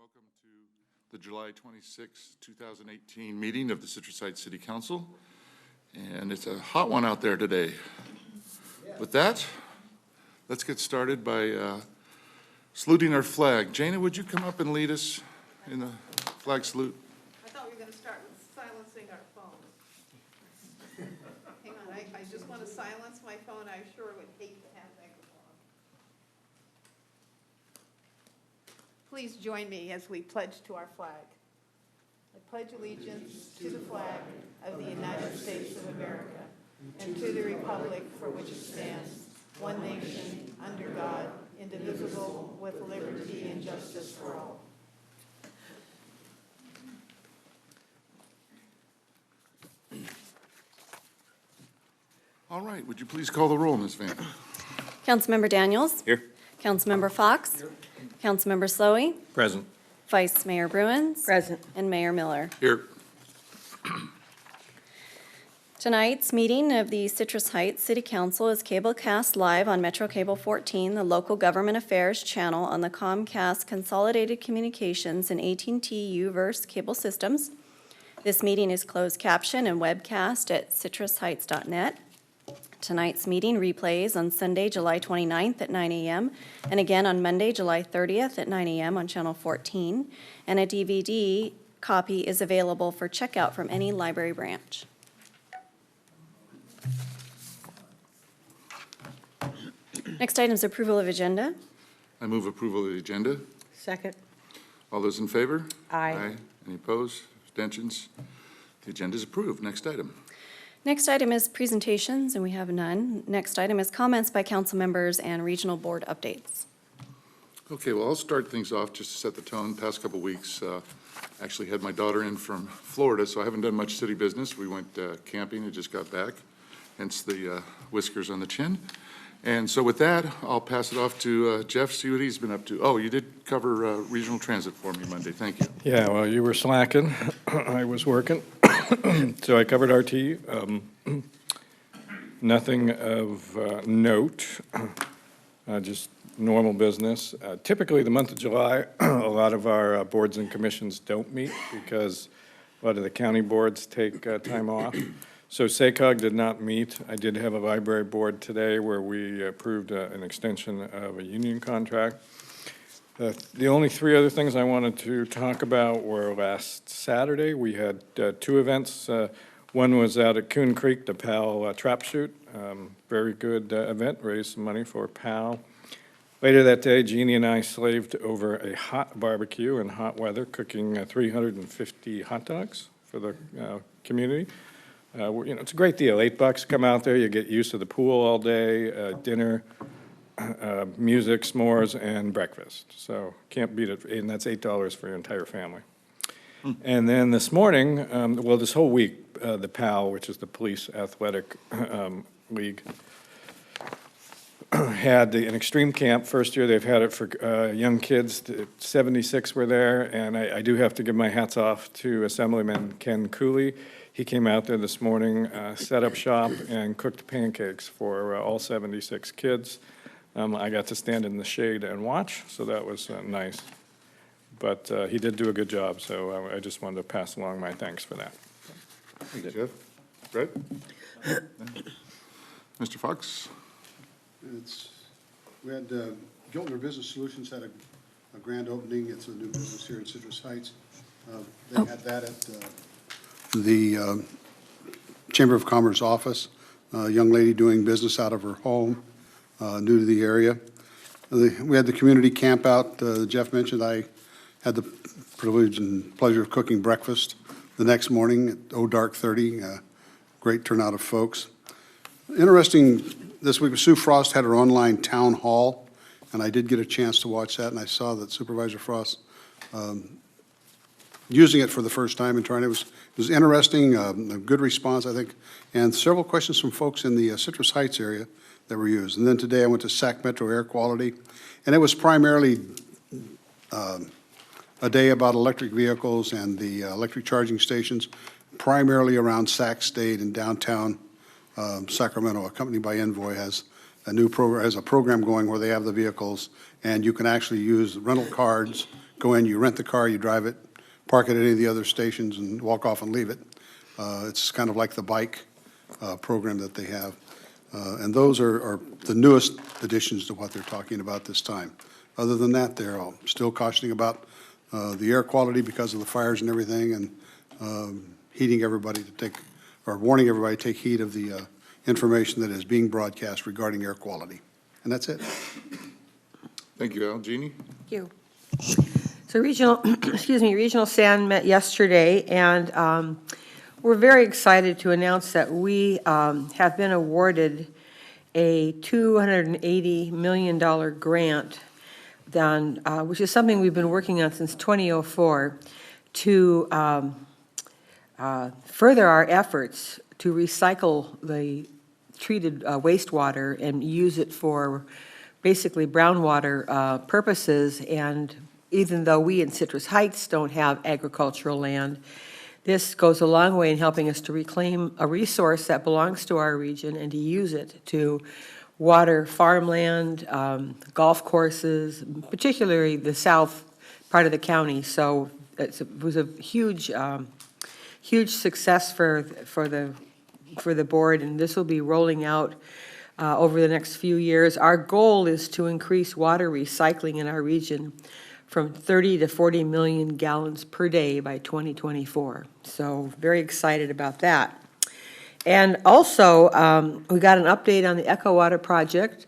welcome to the July 26, 2018 meeting of the Citrus Heights City Council. And it's a hot one out there today. With that, let's get started by saluting our flag. Jana, would you come up and lead us in the flag salute? I thought we were going to start with silencing our phones. Hang on, I just want to silence my phone. I sure would hate to have that go on. Please join me as we pledge to our flag. I pledge allegiance to the flag of the United States of America and to the republic for which it stands, one nation, under God, indivisible, with liberty and justice for all. All right, would you please call the roll, Ms. Van? Councilmember Daniels. Here. Councilmember Fox. Here. Councilmember Slowey. Present. Vice Mayor Bruins. Present. And Mayor Miller. Here. Tonight's meeting of the Citrus Heights City Council is cablecast live on Metro Cable 14, the local government affairs channel on the Comcast Consolidated Communications and AT&T UVerse cable systems. This meeting is closed caption and webcast at citrusheights.net. Tonight's meeting replays on Sunday, July 29th at 9 a.m. and again on Monday, July 30th at 9 a.m. on Channel 14. And a DVD copy is available for checkout from any library branch. Next item is approval of agenda. I move approval of the agenda. Second. All those in favor? Aye. Any opposed? Abstentions? The agenda is approved. Next item. Next item is presentations, and we have none. Next item is comments by council members and regional board updates. Okay, well, I'll start things off just to set the tone. Past couple weeks, actually had my daughter in from Florida, so I haven't done much city business. We went camping and just got back, hence the whiskers on the chin. And so with that, I'll pass it off to Jeff, see what he's been up to. Oh, you did cover regional transit for me Monday. Thank you. Yeah, well, you were slacking. I was working. So I covered RT. Nothing of note, just normal business. Typically, the month of July, a lot of our boards and commissions don't meet because a lot of the county boards take time off. So SACOG did not meet. I did have a library board today where we approved an extension of a union contract. The only three other things I wanted to talk about were last Saturday. We had two events. One was out at Coon Creek, the PAL Trap Shoot. Very good event, raised some money for PAL. Later that day, Jeannie and I slaved over a hot barbecue in hot weather, cooking 350 hot dogs for the community. It's a great deal. $8, come out there, you get used to the pool all day, dinner, music, s'mores, and breakfast. So can't beat it, and that's $8 for your entire family. And then this morning, well, this whole week, the PAL, which is the Police Athletic League, had an extreme camp. First year they've had it for young kids. 76 were there, and I do have to give my hats off to Assemblyman Ken Cooley. He came out there this morning, set up shop, and cooked pancakes for all 76 kids. I got to stand in the shade and watch, so that was nice. But he did do a good job, so I just wanted to pass along my thanks for that. Thank you, Jeff. Brett? Mr. Fox? We had Giltner Business Solutions had a grand opening. It's a new business here in Citrus Heights. They had that at the Chamber of Commerce office. A young lady doing business out of her home, new to the area. We had the community camp out. Jeff mentioned I had the privilege and pleasure of cooking breakfast the next morning at dark 30. Great turnout of folks. Interesting, this week Sue Frost had her online town hall, and I did get a chance to watch that, and I saw that Supervisor Frost using it for the first time and trying. It was interesting, a good response, I think, and several questions from folks in the Citrus Heights area that were used. And then today I went to SAC Metro Air Quality, and it was primarily a day about electric vehicles and the electric charging stations, primarily around Sac State and downtown Sacramento. A company by Envoy has a new program, has a program going where they have the vehicles, and you can actually use rental cards, go in, you rent the car, you drive it, park it at any of the other stations and walk off and leave it. It's kind of like the bike program that they have. And those are the newest additions to what they're talking about this time. Other than that, they're all still cautioning about the air quality because of the fires and everything, and heeding everybody to take, or warning everybody to take heed of the information that is being broadcast regarding air quality. And that's it. Thank you, Al. Jeannie? Thank you. So regional, Regional SAN met yesterday, and we're very excited to announce that we have been awarded a $280 million grant, which is something we've been working on since 2004, to further our efforts to recycle the treated wastewater and use it for basically brownwater purposes. And even though we in Citrus Heights don't have agricultural land, this goes a long way in helping us to reclaim a resource that belongs to our region and to use it to water farmland, golf courses, particularly the south part of the county. So it was a huge, huge success for the board, and this will be rolling out over the next few years. Our goal is to increase water recycling in our region from 30 to 40 million gallons per day by 2024. So very excited about that. And also, we got an update on the Echo Water project.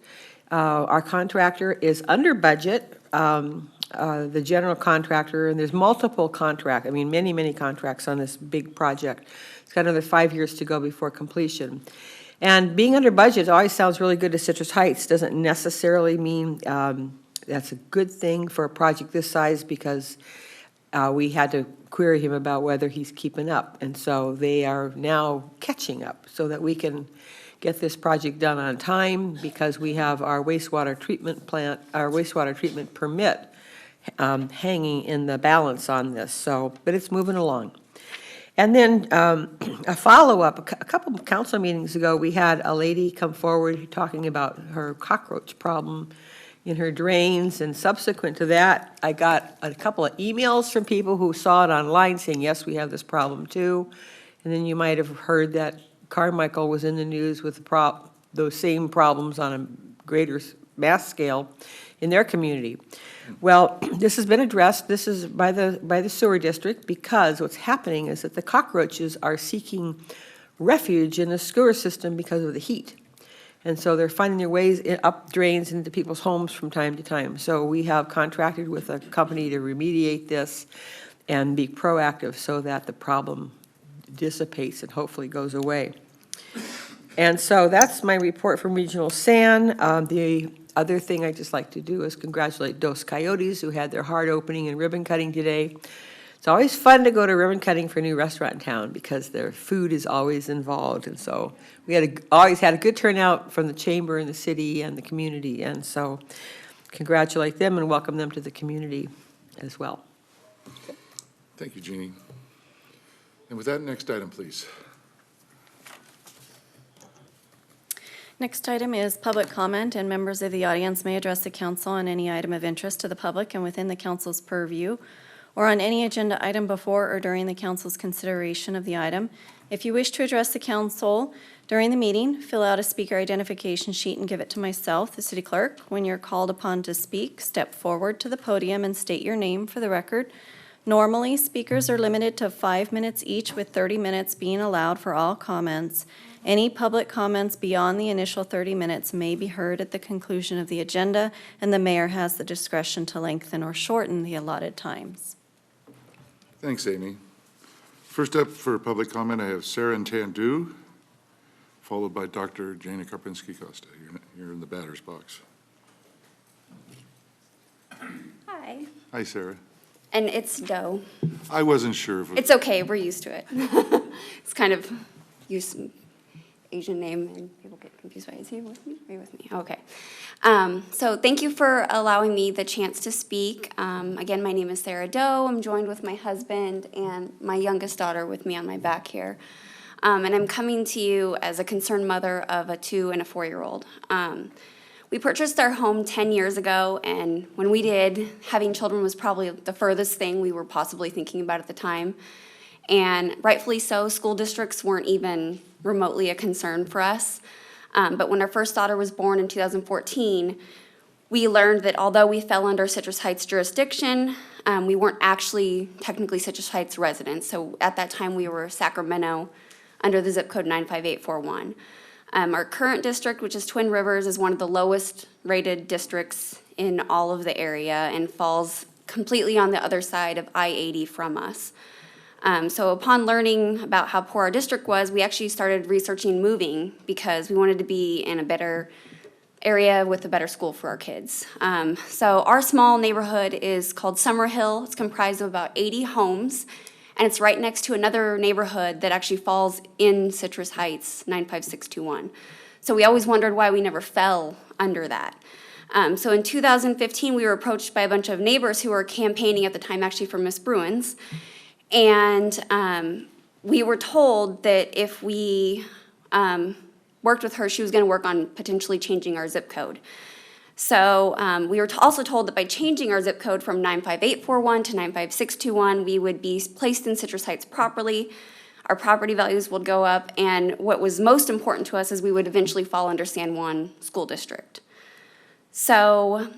Our contractor is under budget, the general contractor, and there's multiple many contracts on this big project. It's got another 5 years to go before completion. And being under budget always sounds really good to Citrus Heights. Doesn't necessarily mean that's a good thing for a project this size, because we had to query him about whether he's keeping up. And so they are now catching up so that we can get this project done on time, because we have our wastewater treatment plant, our wastewater treatment permit hanging in the balance on this. So, but it's moving along. And then a follow-up, a couple of council meetings ago, we had a lady come forward talking about her cockroach problem in her drains, and subsequent to that, I got a couple of emails from people who saw it online saying, yes, we have this problem too. And then you might have heard that Carmichael was in the news with those same problems on a greater mass scale in their community. Well, this has been addressed. This is by the sewer district, because what's happening is that the cockroaches are seeking refuge in the sewer system because of the heat. And so they're finding their ways up drains into people's homes from time to time. So we have contracted with a company to remediate this and be proactive so that the problem dissipates and hopefully goes away. And so that's my report from Regional SAN. The other thing I'd just like to do is congratulate Dos Coyotes, who had their hard opening and ribbon cutting today. It's always fun to go to ribbon cutting for a new restaurant in town, because their food is always involved. And so we always had a good turnout from the chamber and the city and the community. And so congratulate them and welcome them to the community as well. Thank you, Jeannie. And with that, next item, please. Next item is public comment, and members of the audience may address the council on any item of interest to the public and within the council's purview, or on any agenda item before or during the council's consideration of the item. If you wish to address the council during the meeting, fill out a speaker identification sheet and give it to myself, the city clerk. When you're called upon to speak, step forward to the podium and state your name for the record. Normally, speakers are limited to 5 minutes each, with 30 minutes being allowed for all comments. Any public comments beyond the initial 30 minutes may be heard at the conclusion of the agenda, and the mayor has the discretion to lengthen or shorten the allotted times. Thanks, Amy. First up for public comment, I have Sarah Ntandu, followed by Dr. Jana Karpinski-Costa. You're in the batter's box. Hi. Hi, Sarah. And it's Doe. I wasn't sure if It's okay, we're used to it. It's kind of Asian name, and people get confused. Why is he with me? Are you with me? Okay. So thank you for allowing me the chance to speak. Again, my name is Sarah Doe. I'm joined with my husband and my youngest daughter with me on my back here. And I'm coming to you as a concerned mother of a 2- and 4-year-old. We purchased our home 10 years ago, and when we did, having children was probably the furthest thing we were possibly thinking about at the time. And rightfully so, school districts weren't even remotely a concern for us. But when our first daughter was born in 2014, we learned that although we fell under Citrus Heights jurisdiction, we weren't actually technically Citrus Heights residents. So at that time, we were Sacramento under the zip code 95841. Our current district, which is Twin Rivers, is one of the lowest rated districts in all of the area and falls completely on the other side of I-80 from us. So upon learning about how poor our district was, we actually started researching moving because we wanted to be in a better area with a better school for our kids. So our small neighborhood is called Summerhill. It's comprised of about 80 homes, and it's right next to another neighborhood that actually falls in Citrus Heights, 95621. So we always wondered why we never fell under that. So in 2015, we were approached by a bunch of neighbors who were campaigning at the time actually for Miss Bruins. And we were told that if we worked with her, she was going to work on potentially changing our zip code. So we were also told that by changing our zip code from 95841 to 95621, we would be placed in Citrus Heights properly, our property values would go up, and what was most important to us is we would eventually fall under San Juan School District. So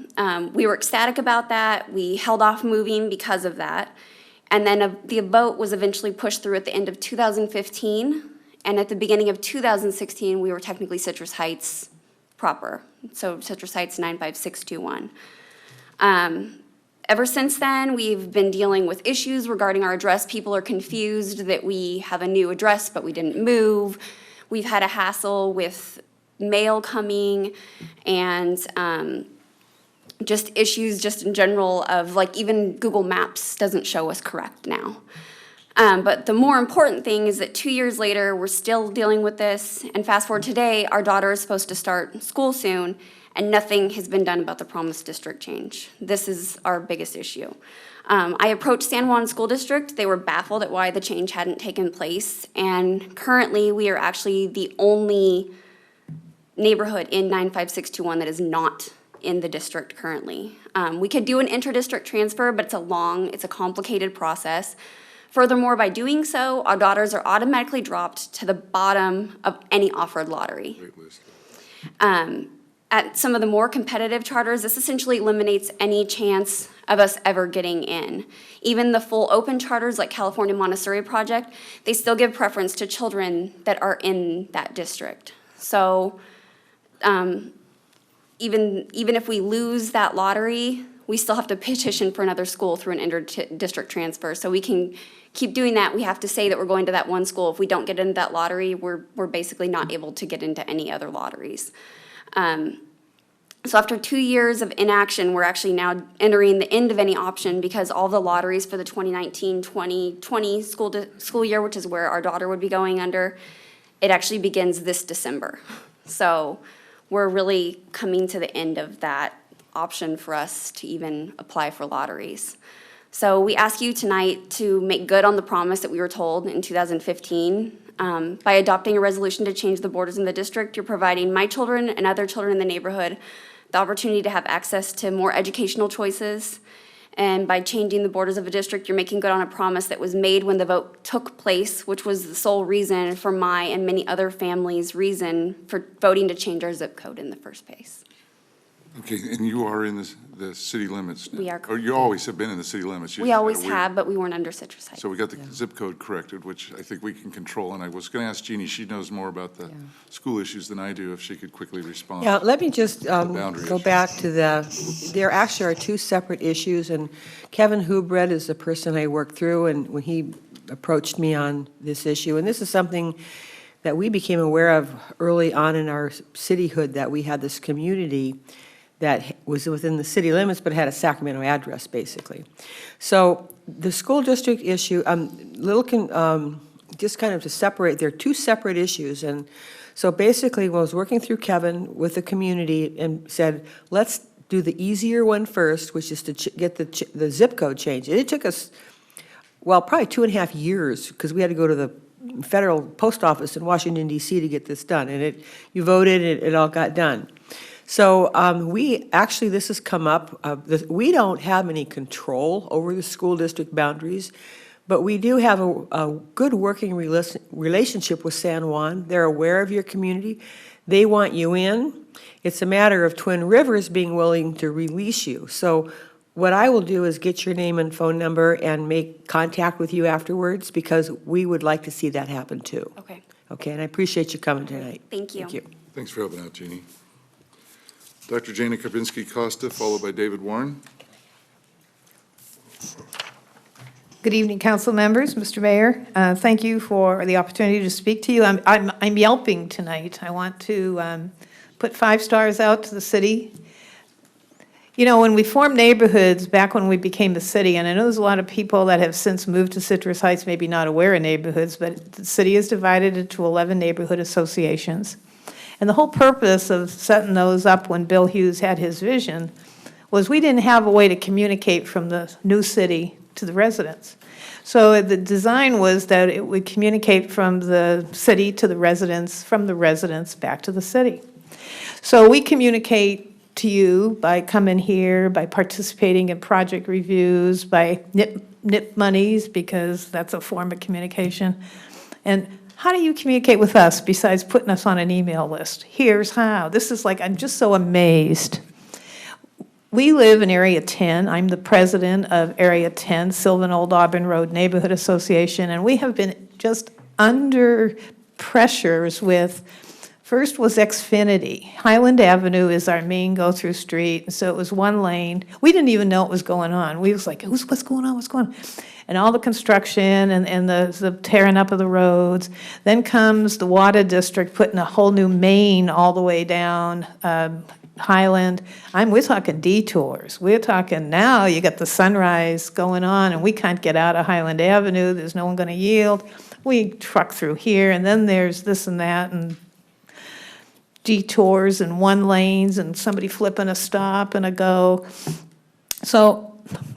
we were ecstatic about that. We held off moving because of that. And then the vote was eventually pushed through at the end of 2015. And at the beginning of 2016, we were technically Citrus Heights proper. So Citrus Heights 95621. Ever since then, we've been dealing with issues regarding our address. People are confused that we have a new address, but we didn't move. We've had a hassle with mail coming and just issues just in general of like even Google Maps doesn't show us correct now. But the more important thing is that 2 years later, we're still dealing with this. And fast forward today, our daughter is supposed to start school soon, and nothing has been done about the promised district change. This is our biggest issue. I approached San Juan School District. They were baffled at why the change hadn't taken place. And currently, we are actually the only neighborhood in 95621 that is not in the district currently. We could do an inter-district transfer, but it's a complicated process. Furthermore, by doing so, our daughters are automatically dropped to the bottom of any offered lottery. Great list. At some of the more competitive charters, this essentially eliminates any chance of us ever getting in. Even the full open charters like California Montessori Project, they still give preference to children that are in that district. So even if we lose that lottery, we still have to petition for another school through an inter-district transfer. So we can keep doing that. We have to say that we're going to that one school. If we don't get into that lottery, we're basically not able to get into any other lotteries. So after 2 years of inaction, we're actually now entering the end of any option because all the lotteries for the 2019-2020 school year, which is where our daughter would be going under, it actually begins this December. So we're really coming to the end of that option for us to even apply for lotteries. So we ask you tonight to make good on the promise that we were told in 2015. By adopting a resolution to change the borders in the district, you're providing my children and other children in the neighborhood the opportunity to have access to more educational choices. And by changing the borders of a district, you're making good on a promise that was made when the vote took place, which was the sole reason for my and many other families' reason for voting to change our zip code in the first place. Okay, and you are in the city limits now? We are Or you always have been in the city limits? You We just had a always weird- have, but we weren't under Citrus Heights. So we got the zip code corrected, which I think we can control. And I was going to ask Jeannie, she knows more about the school issues than I do, if she could quickly respond. Yeah, let me just boundary go issue. back to there actually are two separate issues, and Kevin Hubred is the person I worked through, and when he approached me on this issue, and this is something that we became aware of early on in our cityhood, that we had this community that was within the city limits but had a Sacramento address, basically. So the school district issue, just kind of to separate, they're two separate issues. And so basically, I was working through Kevin with the community and said, let's do the easier one first, which is to get the zip code changed. And it took us, well, probably 2.5 years, because we had to go to the federal post office in Washington, D.C. to get this done. And you voted, and it all got done. So this has come up, we don't have any control over the school district boundaries, but we do have a good working relationship with San Juan. They're aware of your community. They want you in. It's a matter of Twin Rivers being willing to release you. So what I will do is get your name and phone number and make contact with you afterwards, because we would like to see that happen too. Okay, Okay, and I appreciate you coming tonight. thank you. Thank you. Thanks for helping out, Jeannie. Dr. Jana Karbinski-Costa, followed by David Warren. Good evening, council members, Mr. Mayor. Thank you for the opportunity to speak to you. I'm yelping tonight. I want to put 5 stars out to the city. You know, when we formed neighborhoods, back when we became the city, and I know there's a lot of people that have since moved to Citrus Heights, maybe not aware of neighborhoods, but the city is divided into 11 neighborhood associations. And the whole purpose of setting those up when Bill Hughes had his vision was we didn't have a way to communicate from the new city to the residents. So the design was that it would communicate from the city to the residents, from the residents back to the city. So we communicate to you by coming here, by participating in project reviews, by NIP monies, because that's a form of communication. And how do you communicate with us besides putting us on an email list? Here's how. This is like, I'm just so amazed. We live in Area 10. I'm the president of Area 10, Sylvan Old Auburn Road Neighborhood Association, and we have been just under pressures with, first was Xfinity. Highland Avenue is our main go-through street, and so it was one lane. We didn't even know what was going on. We was like, what's going on, what's going on? And all the construction and the tearing up of the roads. Then comes the Water District putting a whole new main all the way down Highland. We're talking detours. We're talking now you got the Sunrise going on, and we can't get out of Highland Avenue. There's no one going to yield. We truck through here, and then there's this and that, and detours and one lanes, and somebody flipping a stop and a go. So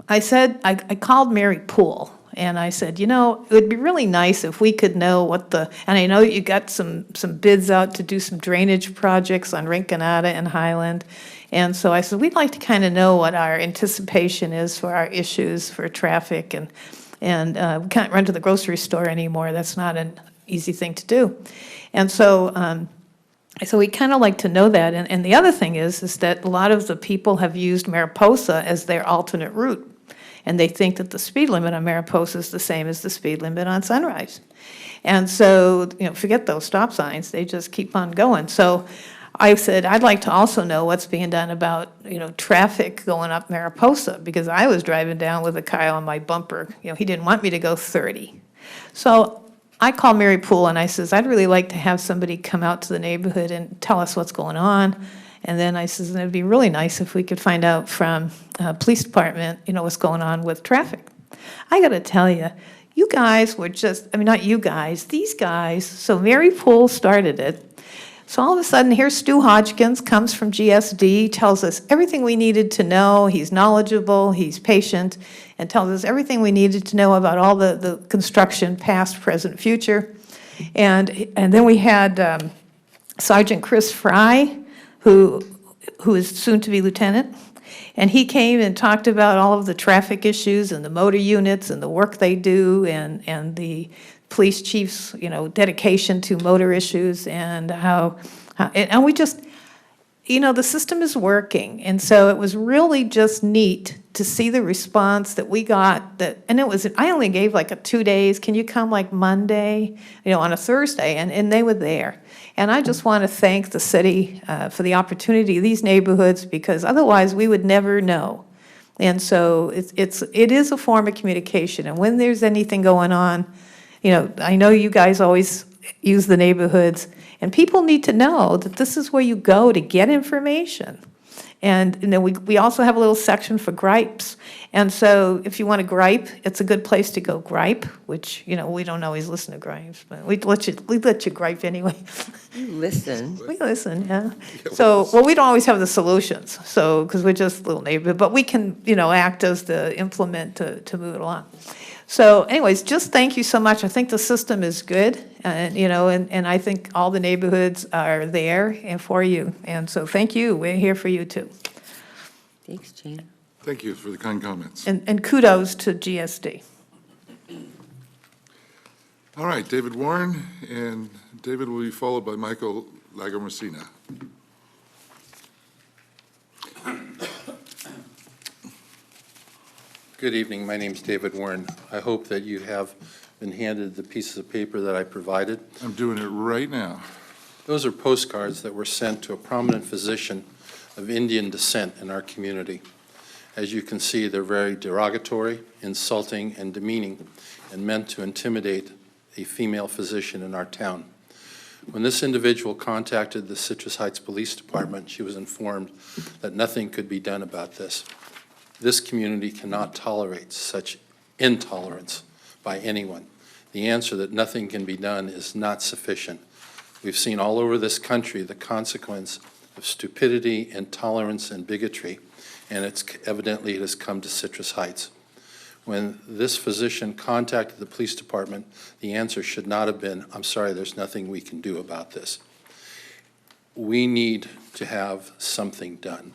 I said, I called Mary Poole, and I said, you know, it would be really nice if we could know what and I know you got some bids out to do some drainage projects on Rinconada and Highland. And so I said, we'd like to kind of know what our anticipation is for our issues for traffic, and we can't run to the grocery store anymore. That's not an easy thing to do. And so we'd kind of like to know that. And the other thing is that a lot of the people have used Mariposa as their alternate route. And they think that the speed limit on Mariposa is the same as the speed limit on Sunrise. And so, you know, forget those stop signs. They just keep on going. So I said, I'd like to also know what's being done about, you know, traffic going up Mariposa, because I was driving down with a Kyle on my bumper. You know, he didn't want me to go 30. So I called Mary Poole and I says, I'd really like to have somebody come out to the neighborhood and tell us what's going on. And then I says, it'd be really nice if we could find out from police department, you know, what's going on with traffic. I got to tell you, you guys were just, I mean, not you guys, these guys. So Mary Poole started it. So all of a sudden, here's Stu Hodgkins, comes from GSD, tells us everything we needed to know. He's knowledgeable, he's patient, and tells us everything we needed to know about all the construction, past, present, future. And then we had Sergeant Chris Fry, who is soon to be lieutenant, and he came and talked about all of the traffic issues and the motor units and the work they do, and the police chief's, you know, dedication to motor issues, and and we just, you know, the system is working. And so it was really just neat to see the response that we got. And it was, I only gave like 2 days. Can you come like Monday, you know, on a Thursday? And they were there. And I just want to thank the city for the opportunity, these neighborhoods, because otherwise we would never know. And so it is a form of communication. And when there's anything going on, you know, I know you guys always use the neighborhoods, and people need to know that this is where you go to get information. And you know, we also have a little section for gripes. And so if you want to gripe, it's a good place to go gripe, which, you know, we don't always listen to gripes, but we let you gripe anyway. You listen. We listen, yeah. So, well, we don't always have the solutions, so, because we're just a little neighborhood, but we can, you know, act as the implement to move it along. So anyways, just thank you so much. I think the system is good, and, you know, and I think all the neighborhoods are there and for you. And so thank you. We're here for you too. Thanks, Jane. Thank you for the kind comments. And kudos to GSD. All right, David Warren, and David will be followed by Michael Lagomarsino. Good evening. My name's David Warren. I hope that you have been handed the pieces of paper that I provided. I'm doing it right now. Those are postcards that were sent to a prominent physician of Indian descent in our community. As you can see, they're very derogatory, insulting, and demeaning, and meant to intimidate a female physician in our town. When this individual contacted the Citrus Heights Police Department, she was informed that nothing could be done about this. This community cannot tolerate such intolerance by anyone. The answer that nothing can be done is not sufficient. We've seen all over this country the consequence of stupidity, intolerance, and bigotry, and evidently it has come to Citrus Heights. When this physician contacted the police department, the answer should not have been, "I'm sorry, there's nothing we can do about this." We need to have something done.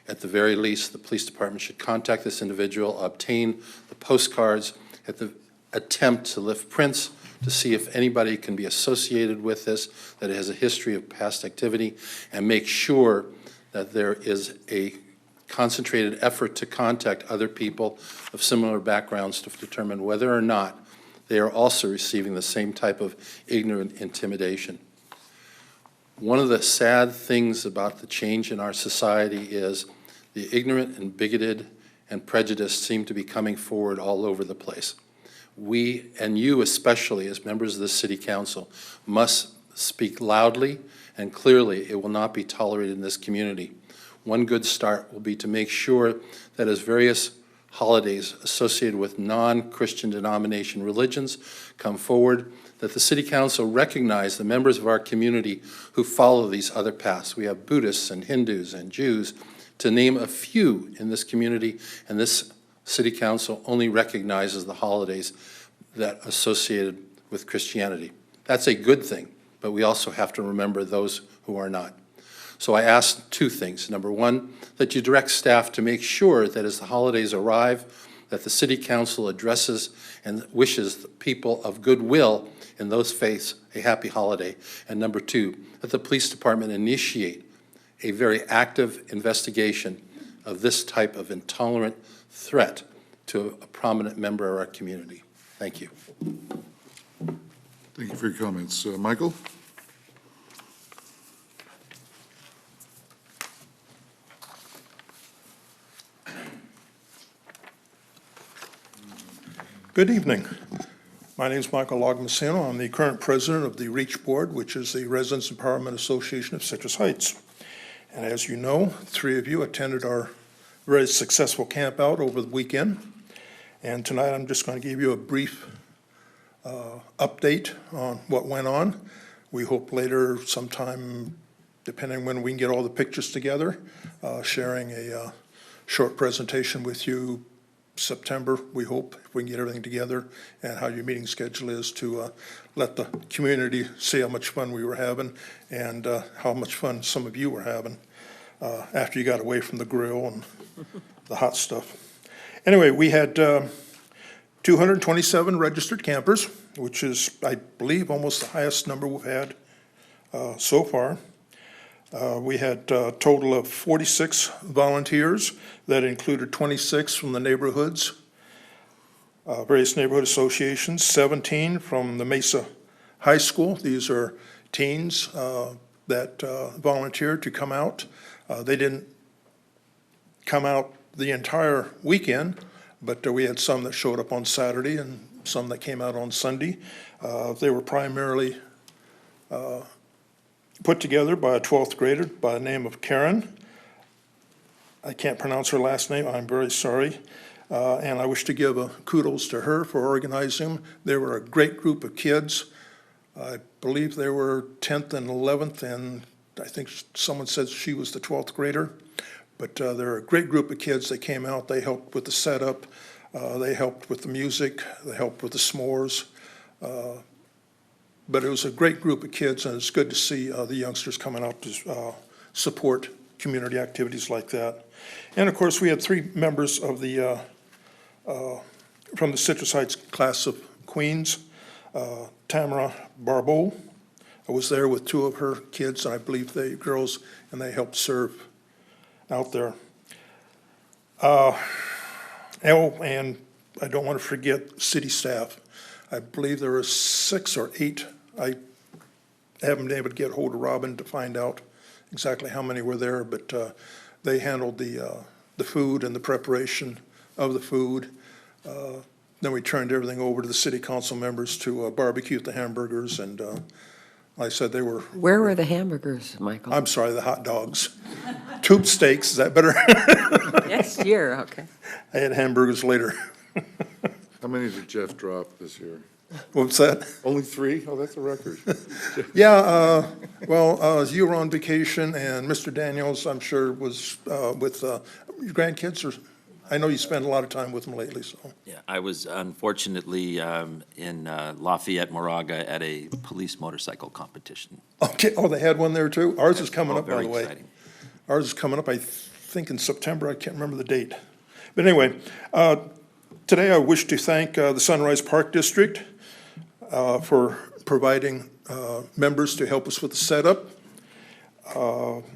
At the very least, the police department should contact this individual, obtain the postcards, attempt to lift prints to see if anybody can be associated with this, that it has a history of past activity, and make sure that there is a concentrated effort to contact other people of similar backgrounds to determine whether or not they are also receiving the same type of ignorant intimidation. One of the sad things about the change in our society is the ignorant and bigoted and prejudiced seem to be coming forward all over the place. We, and you especially as members of the City Council, must speak loudly and clearly. It will not be tolerated in this community. One good start will be to make sure that as various holidays associated with non-Christian denomination religions come forward, that the City Council recognize the members of our community who follow these other paths. We have Buddhists and Hindus and Jews, to name a few in this community, and this City Council only recognizes the holidays that associated with Christianity. That's a good thing, but we also have to remember those who are not. So I ask two things. Number one, that you direct staff to make sure that as the holidays arrive, that the City Council addresses and wishes the people of goodwill in those faiths a happy holiday. And number two, that the police department initiate a very active investigation of this type of intolerant threat to a prominent member of our community. Thank you. Thank you for your comments. Michael? Good evening. My name is Michael Lagomarsino. I'm the current president of the REACH Board, which is the Residents Empowerment Association of Citrus Heights. And as you know, three of you attended our very successful camp out over the weekend. And tonight I'm just going to give you a brief update on what went on. We hope later sometime, depending when we can get all the pictures together, sharing a short presentation with you September, we hope, if we can get everything together, and how your meeting schedule is to let the community see how much fun we were having and how much fun some of you were having after you got away from the grill and the hot stuff. Anyway, we had 227 registered campers, which is, I believe, almost the highest number we've had so far. We had a total of 46 volunteers. That included 26 from the neighborhoods, various neighborhood associations, 17 from the Mesa High School. These are teens that volunteered to come out. They didn't come out the entire weekend, but we had some that showed up on Saturday and some that came out on Sunday. They were primarily put together by a 12th grader by the name of Karen. I can't pronounce her last name, I'm very sorry. And I wish to give a kudos to her for organizing them. They were a great group of kids. I believe they were 10th and 11th, and I think someone said she was the 12th grader. But they're a great group of kids. They came out, they helped with the setup, they helped with the music, they helped with the s'mores. But it was a great group of kids, and it's good to see the youngsters coming out to support community activities like that. And of course, we had 3 members of the, from the Citrus Heights class of Queens. Tamara Barbeau was there with 2 of her kids, and I believe they girls, and they helped serve out there. And I don't want to forget city staff. I believe there were 6 or 8. I haven't been able to get hold of Robin to find out exactly how many were there, but they handled the food and the preparation of the food. Then we turned everything over to the city council members to barbecue the hamburgers, and like I said, they were. Where were the hamburgers, Michael? I'm sorry, the hot dogs. Tube steaks, is that better? Next year, okay. I had hamburgers later. How many did Jeff drop this year? What's that? Only 3? Oh, that's a record. Yeah, well, you were on vacation, and Mr. Daniels, I'm sure, was with your grandkids, or, I know you spend a lot of time with them lately, so. Yeah, I was unfortunately in Lafayette, Moraga at a police motorcycle competition. Okay, oh, they had one there too? Ours is coming Oh, up, by very the way. exciting. Ours is coming up, I think in September, I can't remember the date. But anyway, today I wish to thank the Sunrise Park District for providing members to help us with the setup.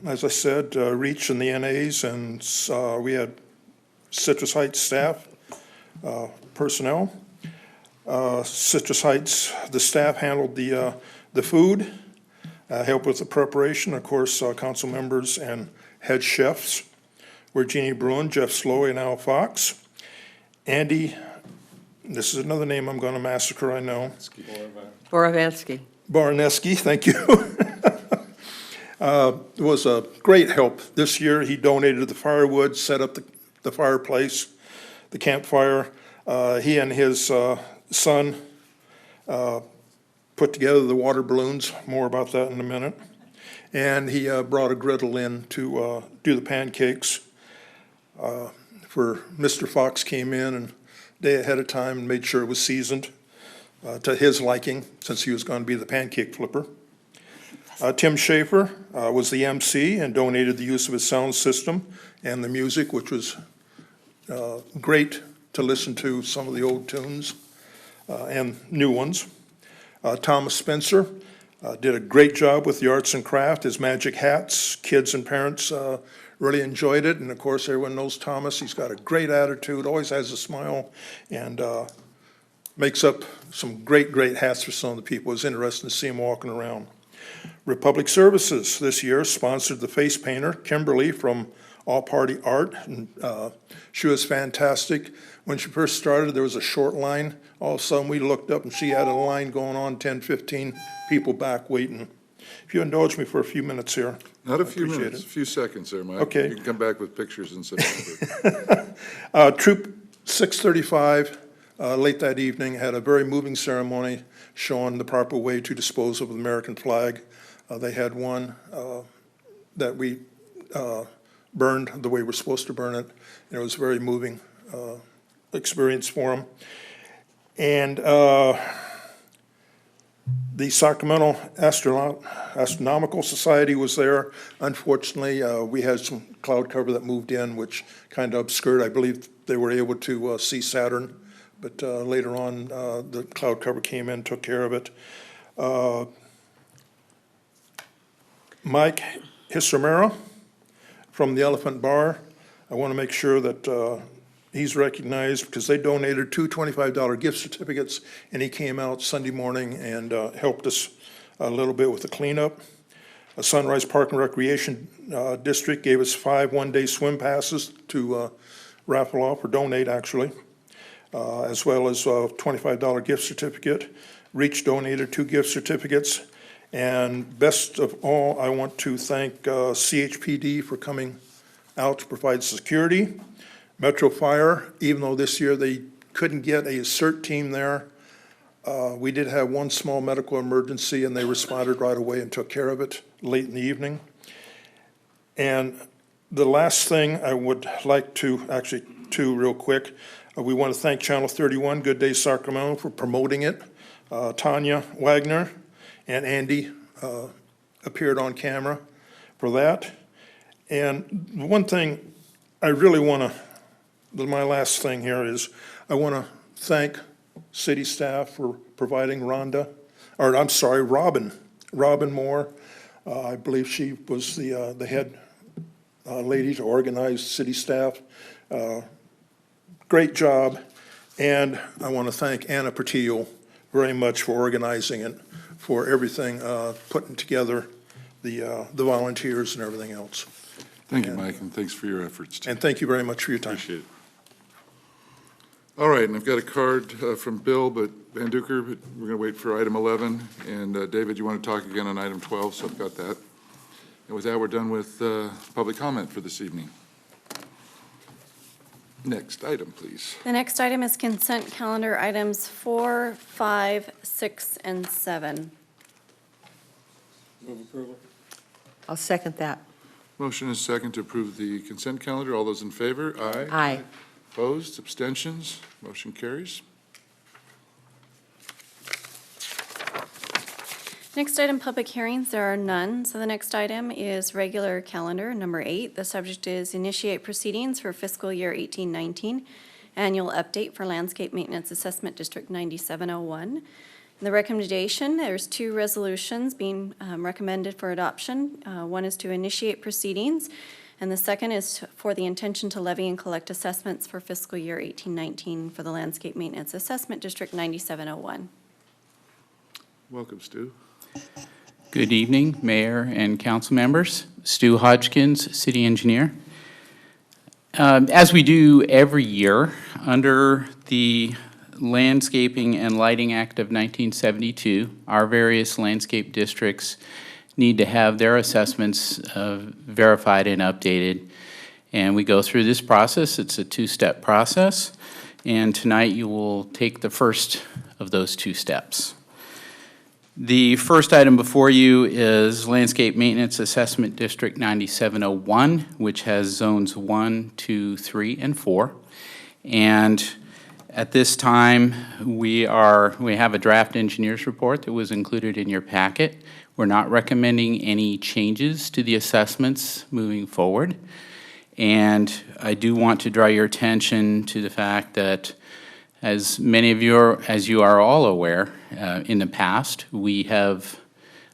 As I said, Reach and the NAs, and we had Citrus Heights staff, personnel. Citrus Heights, the staff handled the food, helped with the preparation. Of course, council members and head chefs were Jeannie Bruin, Jeff Slowey, and Al Fox. Andy, this is another name I'm going to massacre, I know. Borovansky. Barneski, thank you. Was a great help. This year, he donated the firewood, set up the fireplace, the campfire. He and his son put together the water balloons, more about that in a minute. And he brought a griddle in to do the pancakes. For Mr. Fox came in and day ahead of time and made sure it was seasoned to his liking, since he was going to be the pancake flipper. Tim Schaefer was the MC and donated the use of his sound system and the music, which was great to listen to some of the old tunes and new ones. Thomas Spencer did a great job with the arts and craft, his magic hats. Kids and parents really enjoyed it, and of course, everyone knows Thomas. He's got a great attitude, always has a smile, and makes up some great hats for some of the people. It was interesting to see him walking around. Republic Services this year sponsored the face painter, Kimberly from All Party Art, and she was fantastic. When she first started, there was a short line. All of a sudden, we looked up and she had a line going on, 10, 15 people back waiting. If you indulge me for a few minutes here. Not a I few appreciate minutes, it. a few seconds there, Mike. Okay. You can come back with pictures in September. Troop 635, late that evening, had a very moving ceremony showing the proper way to dispose of the American flag. They had one that we burned the way we're supposed to burn it, and it was a very moving experience for them. And the Sacramento Astronomical Society was there. Unfortunately, we had some cloud cover that moved in, which kind of obscured. I believe they were able to see Saturn, but later on, the cloud cover came in, took care of it. Mike Hissamera from the Elephant Bar. I want to make sure that he's recognized because they donated 2 $25 gift certificates, and he came out Sunday morning and helped us a little bit with the cleanup. A Sunrise Park and Recreation District gave us 5 one-day swim passes to raffle off, or donate actually, as well as a $25 gift certificate. Reach donated 2 gift certificates. And best of all, I want to thank CHPD for coming out to provide security. Metro Fire, even though this year they couldn't get a CERT team there, we did have one small medical emergency, and they responded right away and took care of it late in the evening. And the last thing I would like to, actually, two real quick, we want to thank Channel 31, Good Day Sacramento, for promoting it. Tanya Wagner and Andy appeared on camera for that. And one thing I really want to, my last thing here is, I want to thank city staff for providing Robin Moore. I believe she was the head lady to organize city staff. Great job. And I want to thank Anna Portillo very much for organizing it, for everything, putting together the volunteers and everything else. Thank you, Mike, and thanks for your efforts, too. And thank you very much for your time. Appreciate it. All right, and I've got a card from Bill, but Van Duker, but we're going to wait for item 11. And David, you want to talk again on item 12, so I've got that. And with that, we're done with public comment for this evening. Next item, please. The next item is consent calendar items 4, 5, 6, and 7. I'll second that. Motion is second to approve the consent calendar. All those in favor? Aye. Aye. Opposed, abstentions, motion carries. Next item, public hearings, there are none. So the next item is regular calendar, number 8. The subject is initiate proceedings for fiscal year 1819, annual update for Landscape Maintenance Assessment District 9701. And the recommendation, there's 2 resolutions being recommended for adoption. One is to initiate proceedings, and the second is for the intention to levy and collect assessments for fiscal year 1819 for the Landscape Maintenance Assessment District 9701. Welcome, Stu. Good evening, Mayor and council members. Stu Hodgkins, City Engineer. As we do every year, under the Landscaping and Lighting Act of 1972, our various landscape districts need to have their assessments verified and updated. And we go through this process. It's a 2-step process. And tonight you will take the first of those 2 steps. The first item before you is Landscape Maintenance Assessment District 9701, which has zones 1, 2, 3, and 4. And at this time, we have a draft engineer's report that was included in your packet. We're not recommending any changes to the assessments moving forward. And I do want to draw your attention to the fact that as many of you as you are all aware, in the past, we have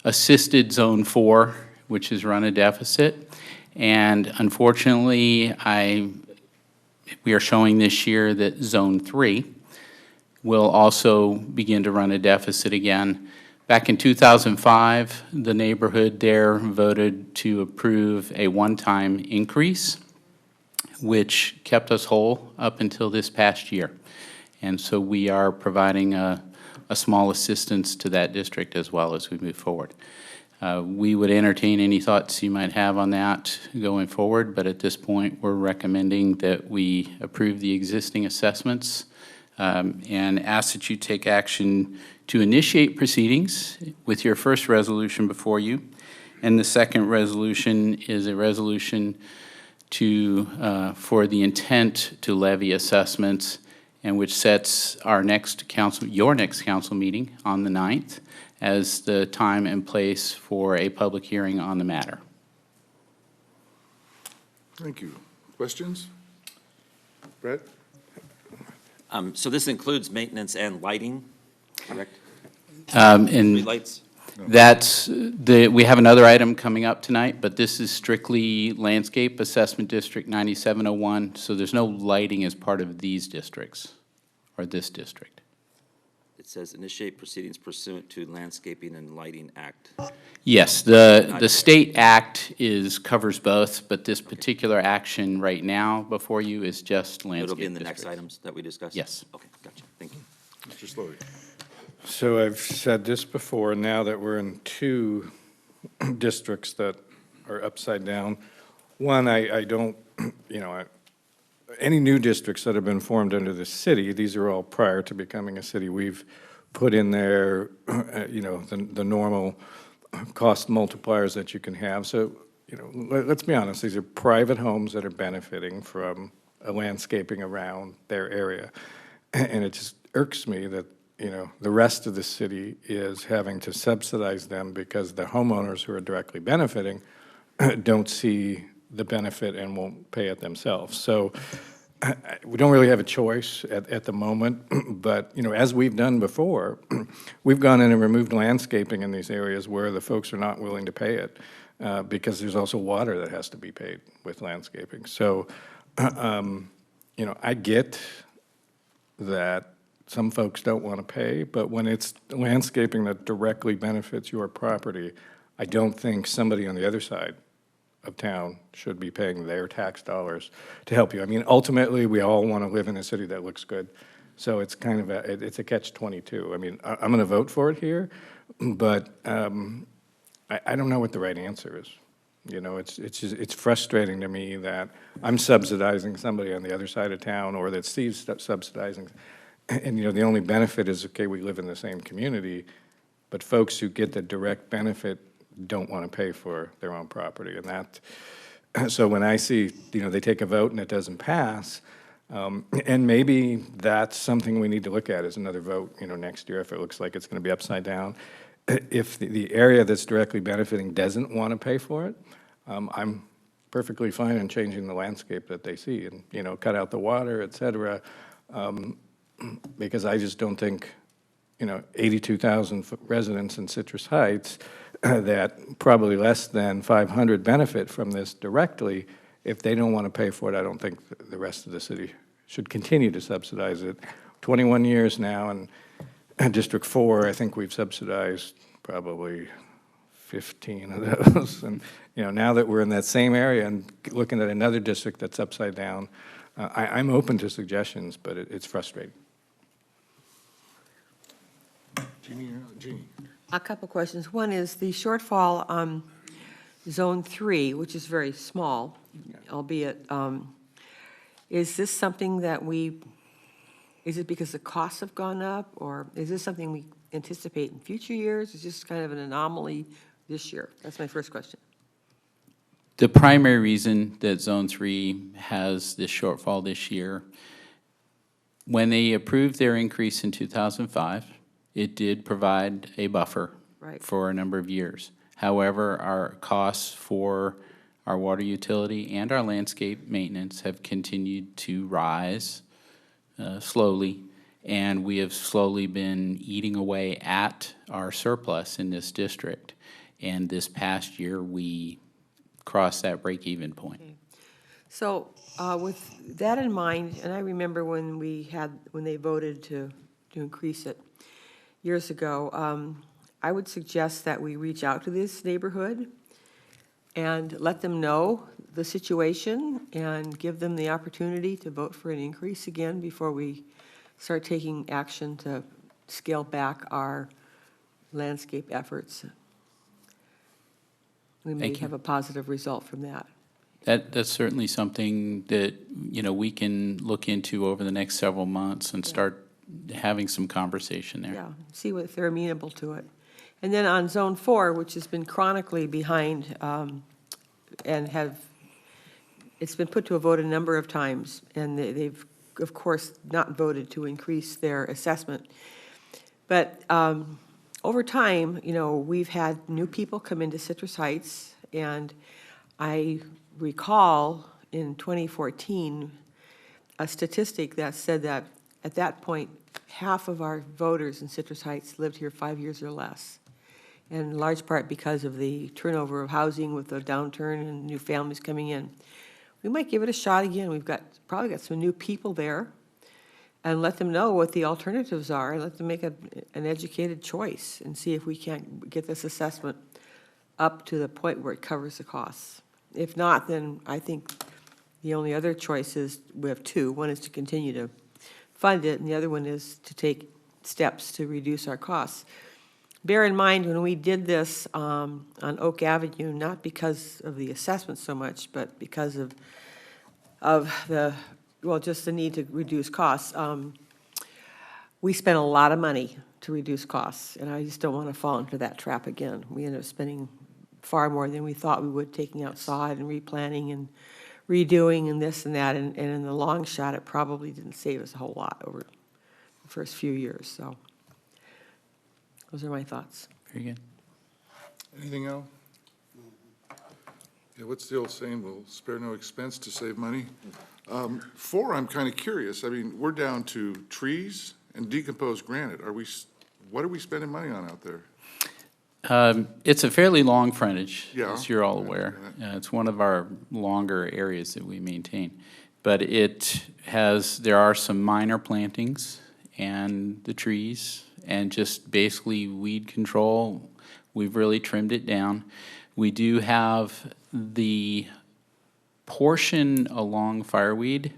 assisted Zone 4, which has run a deficit. And unfortunately, we are showing this year that Zone 3 will also begin to run a deficit again. Back in 2005, the neighborhood there voted to approve a one-time increase, which kept us whole up until this past year. And so we are providing a small assistance to that district as well as we move forward. We would entertain any thoughts you might have on that going forward, but at this point, we're recommending that we approve the existing assessments and ask that you take action to initiate proceedings with your first resolution before you. And the second resolution is a resolution for the intent to levy assessments, and which sets your next council meeting on the 9th as the time and place for a public hearing on the matter. Thank you. Questions? Brett? So this includes maintenance and lighting, correct? And Streetlights? we have another item coming up tonight, but this is strictly Landscape Assessment District 9701, so there's no lighting as part of these districts, or this district. It says initiate proceedings pursuant to Landscaping and Lighting Act. Yes, the state act covers both, but this particular action right now before you is just landscape It'll be in the next districts. items that we discuss? Yes. Okay, gotcha, thank you. Mr. Slowey? So I've said this before, now that we're in 2 districts that are upside down. One, I don't, any new districts that have been formed under the city, these are all prior to becoming a city, we've put in there, you know, the normal cost multipliers that you can have. So, you know, let's be honest, these are private homes that are benefiting from a landscaping around their area. And it just irks me that, you know, the rest of the city is having to subsidize them because the homeowners who are directly benefiting don't see the benefit and won't pay it themselves. So we don't really have a choice at the moment, but, you know, as we've done before, we've gone in and removed landscaping in these areas where the folks are not willing to pay it, because there's also water that has to be paid with landscaping. So, you know, I get that some folks don't want to pay, but when it's landscaping that directly benefits your property, I don't think somebody on the other side of town should be paying their tax dollars to help you. I mean, ultimately, we all want to live in a city that looks good. So it's kind of it's a catch-22. I mean, I'm going to vote for it here, but I don't know what the right answer is. You know, it's frustrating to me that I'm subsidizing somebody on the other side of town, or that Steve's subsidizing, and, you know, the only benefit is, okay, we live in the same community, but folks who get the direct benefit don't want to pay for their own property. And that, so when I see, you know, they take a vote and it doesn't pass, and maybe that's something we need to look at as another vote, you know, next year if it looks like it's going to be upside down. If the area that's directly benefiting doesn't want to pay for it, I'm perfectly fine in changing the landscape that they see and, you know, cut out the water, et cetera, because I just don't think, you know, 82,000 residents in Citrus Heights that probably less than 500 benefit from this directly. If they don't want to pay for it, I don't think the rest of the city should continue to subsidize it. 21 years now, and District 4, I think we've subsidized probably 15 of those. And, you know, now that we're in that same area and looking at another district that's upside down, I'm open to suggestions, but it's frustrating. Jeannie. A couple questions. One is the shortfall on Zone 3, which is very small, albeit, is this something that is it because the costs have gone up, or is this something we anticipate in future years? Is this kind of an anomaly this year? That's my first question. The primary reason that Zone 3 has this shortfall this year, when they approved their increase in 2005, it did provide a buffer Right. for a number of years. However, our costs for our water utility and our landscape maintenance have continued to rise slowly, and we have slowly been eating away at our surplus in this district. And this past year, we crossed that break-even point. So with that in mind, and I remember when they voted to increase it years ago, I would suggest that we reach out to this neighborhood and let them know the situation and give them the opportunity to vote for an increase again before we start taking action to scale back our landscape efforts. We may Thank you. have a positive result from that. That's certainly something that, you know, we can look into over the next several months and start having some conversation there. Yeah, see if they're amenable to it. And then on Zone 4, which has been chronically behind and it's been put to a vote a number of times, and they've, of course, not voted to increase their assessment. But over time, you know, we've had new people come into Citrus Heights, and I recall in 2014 a statistic that said that at that point, half of our voters in Citrus Heights lived here 5 years or less, in large part because of the turnover of housing with the downturn and new families coming in. We might give it a shot again. We've probably got some new people there, and let them know what the alternatives are, and let them make an educated choice and see if we can't get this assessment up to the point where it covers the costs. If not, then I think the only other choice is, we have two. One is to continue to fund it, and the other one is to take steps to reduce our costs. Bear in mind, when we did this on Oak Avenue, not because of the assessment so much, but because of the well, just the need to reduce costs. We spent a lot of money to reduce costs, and I just don't want to fall into that trap again. We ended up spending far more than we thought we would, taking out sod and replanting and redoing and this and that, and in the long shot, it probably didn't save us a whole lot over the first few years, so those are my thoughts. Very good. Anything else? Yeah, what's the old saying? We'll spare no expense to save money. 4, I'm kind of curious. I mean, we're down to trees and decomposed granite. What are we spending money on out there? It's a fairly long frontage, Yeah. as you're all aware. It's one of our longer areas that we maintain. But there are some minor plantings and the trees, and just basically weed control. We've really trimmed it down. We do have the portion along Fireweed.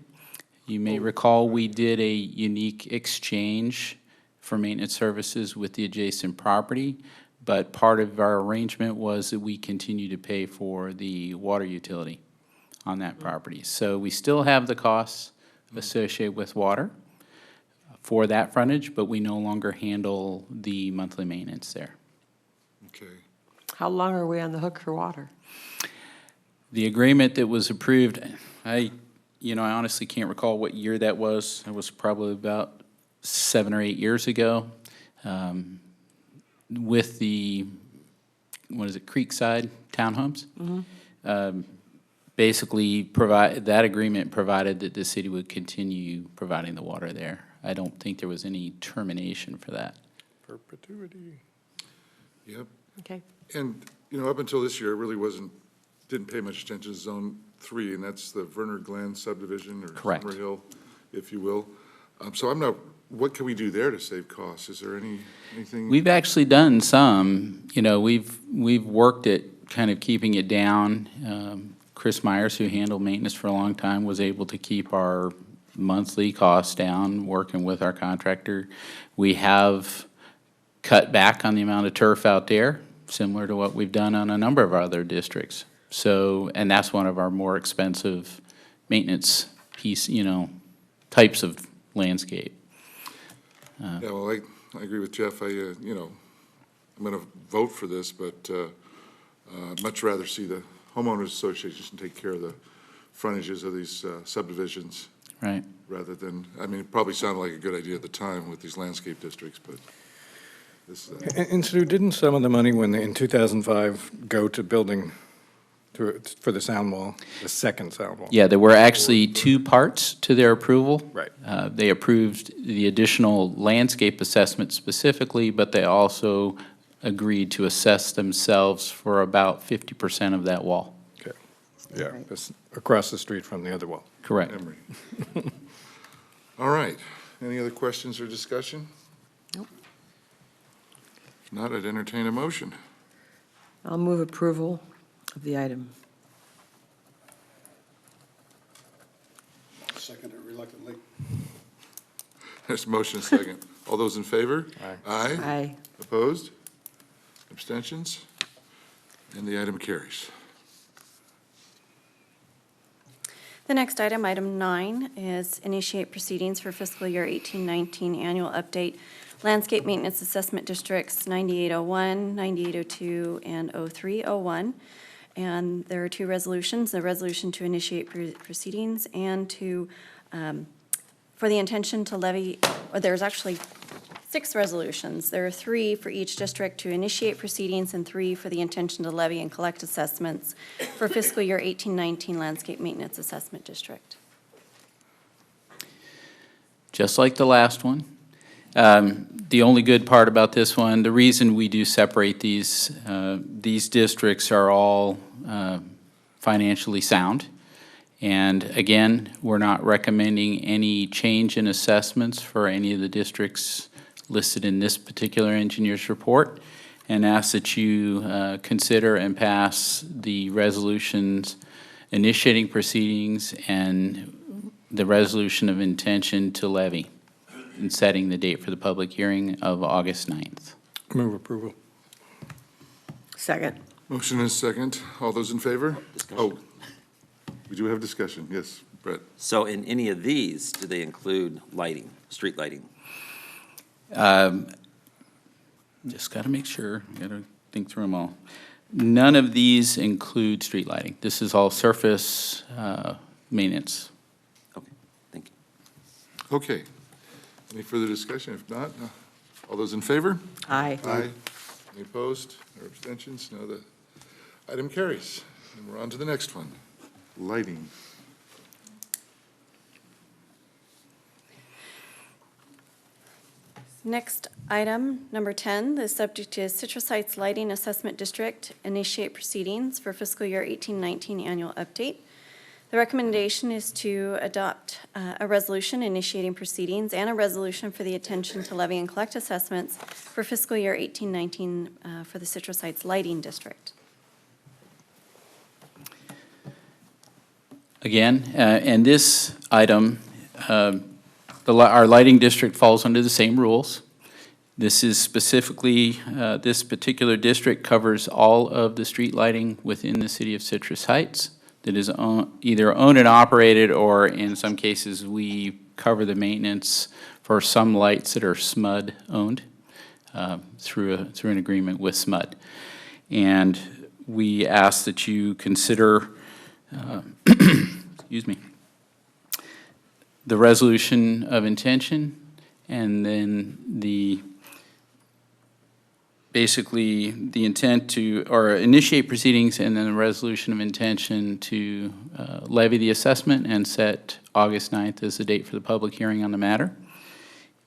You may recall we did a unique exchange for maintenance services with the adjacent property, but part of our arrangement was that we continue to pay for the water utility on that property. So we still have the costs associated with water for that frontage, but we no longer handle the monthly maintenance there. Okay. How long are we on the hook for water? The agreement that was approved, I honestly can't recall what year that was. It was probably about 7 or 8 years ago. With the, Creekside Townhomes? Basically, that agreement provided that the city would continue providing the water there. I don't think there was any termination for that. Perpetuity. Yep. Okay. And, up until this year, it really didn't pay much attention to Zone 3, and that's the Werner Glen subdivision, or Correct. Summer Hill, if you will. So what can we do there to save costs? Is there anything? We've actually done some, we've worked at kind of keeping it down. Chris Myers, who handled maintenance for a long time, was able to keep our monthly costs down, working with our contractor. We have cut back on the amount of turf out there, similar to what we've done on a number of other districts. So, and that's one of our more expensive maintenance types of landscape. Yeah, well, I agree with Jeff. I'm going to vote for this, but I'd much rather see the homeowners association take care of the frontages of these subdivisions. Right. Rather than, it probably sounded like a good idea at the time with these landscape districts, but this, And Stu, didn't some of the money in 2005 go to building for the sound wall, the second sound wall? Yeah, there were actually 2 parts to their approval. Right. They approved the additional landscape assessment specifically, but they also agreed to assess themselves for about 50% of that wall. Okay. Yeah, it's across the street from the other wall. Correct. Emory. All right. Any other questions or discussion? Nope. If not, I'd entertain a motion. I'll move approval of the item. Second it reluctantly. There's a motion and a second. All those in favor? Aye. Aye. Opposed? Abstentions? And the item carries. The next item, item 9, is initiate proceedings for fiscal year 1819 annual update landscape maintenance assessment districts 9801, 9802, and 0301. And there are 2 resolutions, the resolution to initiate proceedings and for the intention to levy, or there's actually 6 resolutions. There are 3 for each district to initiate proceedings and 3 for the intention to levy and collect assessments for fiscal year 1819 landscape maintenance assessment district. Just like the last one. The only good part about this one, the reason we do separate these districts are all financially sound. And again, we're not recommending any change in assessments for any of the districts listed in this particular engineer's report, and ask that you consider and pass the resolutions initiating proceedings and the resolution of intention to levy, and setting the date for the public hearing of August 9th. Move approval. Second. Motion and a second. All those in favor? Oh, we do have discussion, yes. Brett? So in any of these, do they include lighting, street lighting? Just got to make sure, got to think through them all. None of these include street lighting. This is all surface maintenance. Okay, thank you. Okay. Any further discussion? If not, all those in favor? Aye. Aye. Any opposed or abstentions? No, the item carries. And we're on to the next one, lighting. Next item, number 10, the subject is Citrus Heights Lighting Assessment District initiate proceedings for fiscal year 18-19 annual update. The recommendation is to adopt a resolution initiating proceedings and a resolution for the attention to levy and collect assessments for fiscal year 18-19 for the Citrus Heights Lighting District. Again, and this item, our lighting district falls under the same rules. This is specifically, this particular district covers all of the street lighting within the city of Citrus Heights that is either owned and operated, or in some cases, we cover the maintenance for some lights that are SMUD owned through an agreement with SMUD. And we ask that you consider, excuse me, the resolution of intention, and then basically the intent to, or initiate proceedings, and then the resolution of intention to levy the assessment and set August 9th as the date for the public hearing on the matter.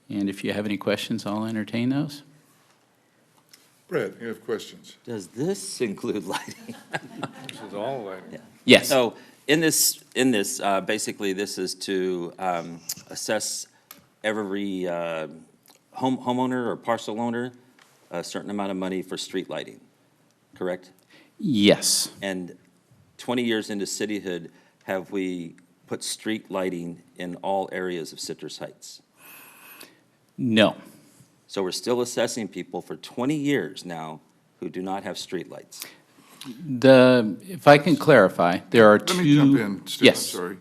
And if you have any questions, I'll entertain those. Brett, you have questions? Does this include lighting? This is all lighting. Yes. So in this, basically, this is to assess every homeowner or parcel owner a certain amount of money for street lighting, correct? Yes. And 20 years into cityhood, have we put street lighting in all areas of Citrus Heights? No. So we're still assessing people for 20 years now who do not have street lights. If I can clarify, there are two. Let me jump in, Stu, I'm Yes. sorry.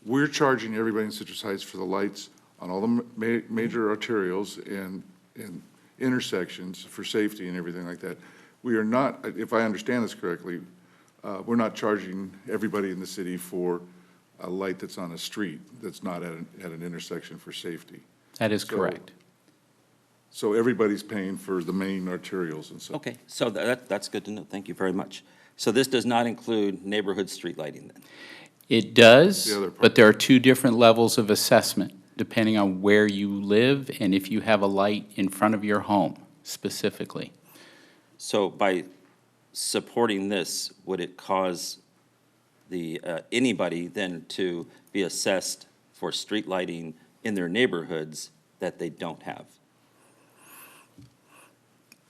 We're charging everybody in Citrus Heights for the lights on all the major arterials and intersections for safety and everything like that. We are not, if I understand this correctly, we're not charging everybody in the city for a light that's on a street that's not at an intersection for safety. That is So- correct. So everybody's paying for the main arterials and so. Okay, so that's good to know. Thank you very much. So this does not include neighborhood street lighting then? It does, The other part. but there are two different levels of assessment, depending on where you live and if you have a light in front of your home specifically. So by supporting this, would it cause anybody then to be assessed for street lighting in their neighborhoods that they don't have?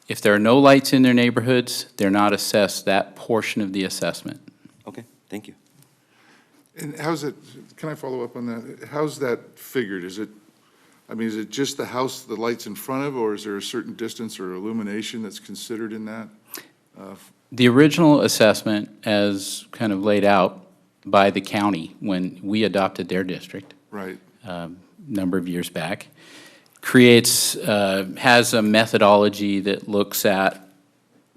If there are no lights in their neighborhoods, they're not assessed that portion of the assessment. Okay, thank you. And how's it, can I follow up on that? How's that figured? Is it just the house, the lights in front of, or is there a certain distance or illumination that's considered in that? The original assessment, as kind of laid out by the county when we adopted their district, Right. number of years back, has a methodology that looks at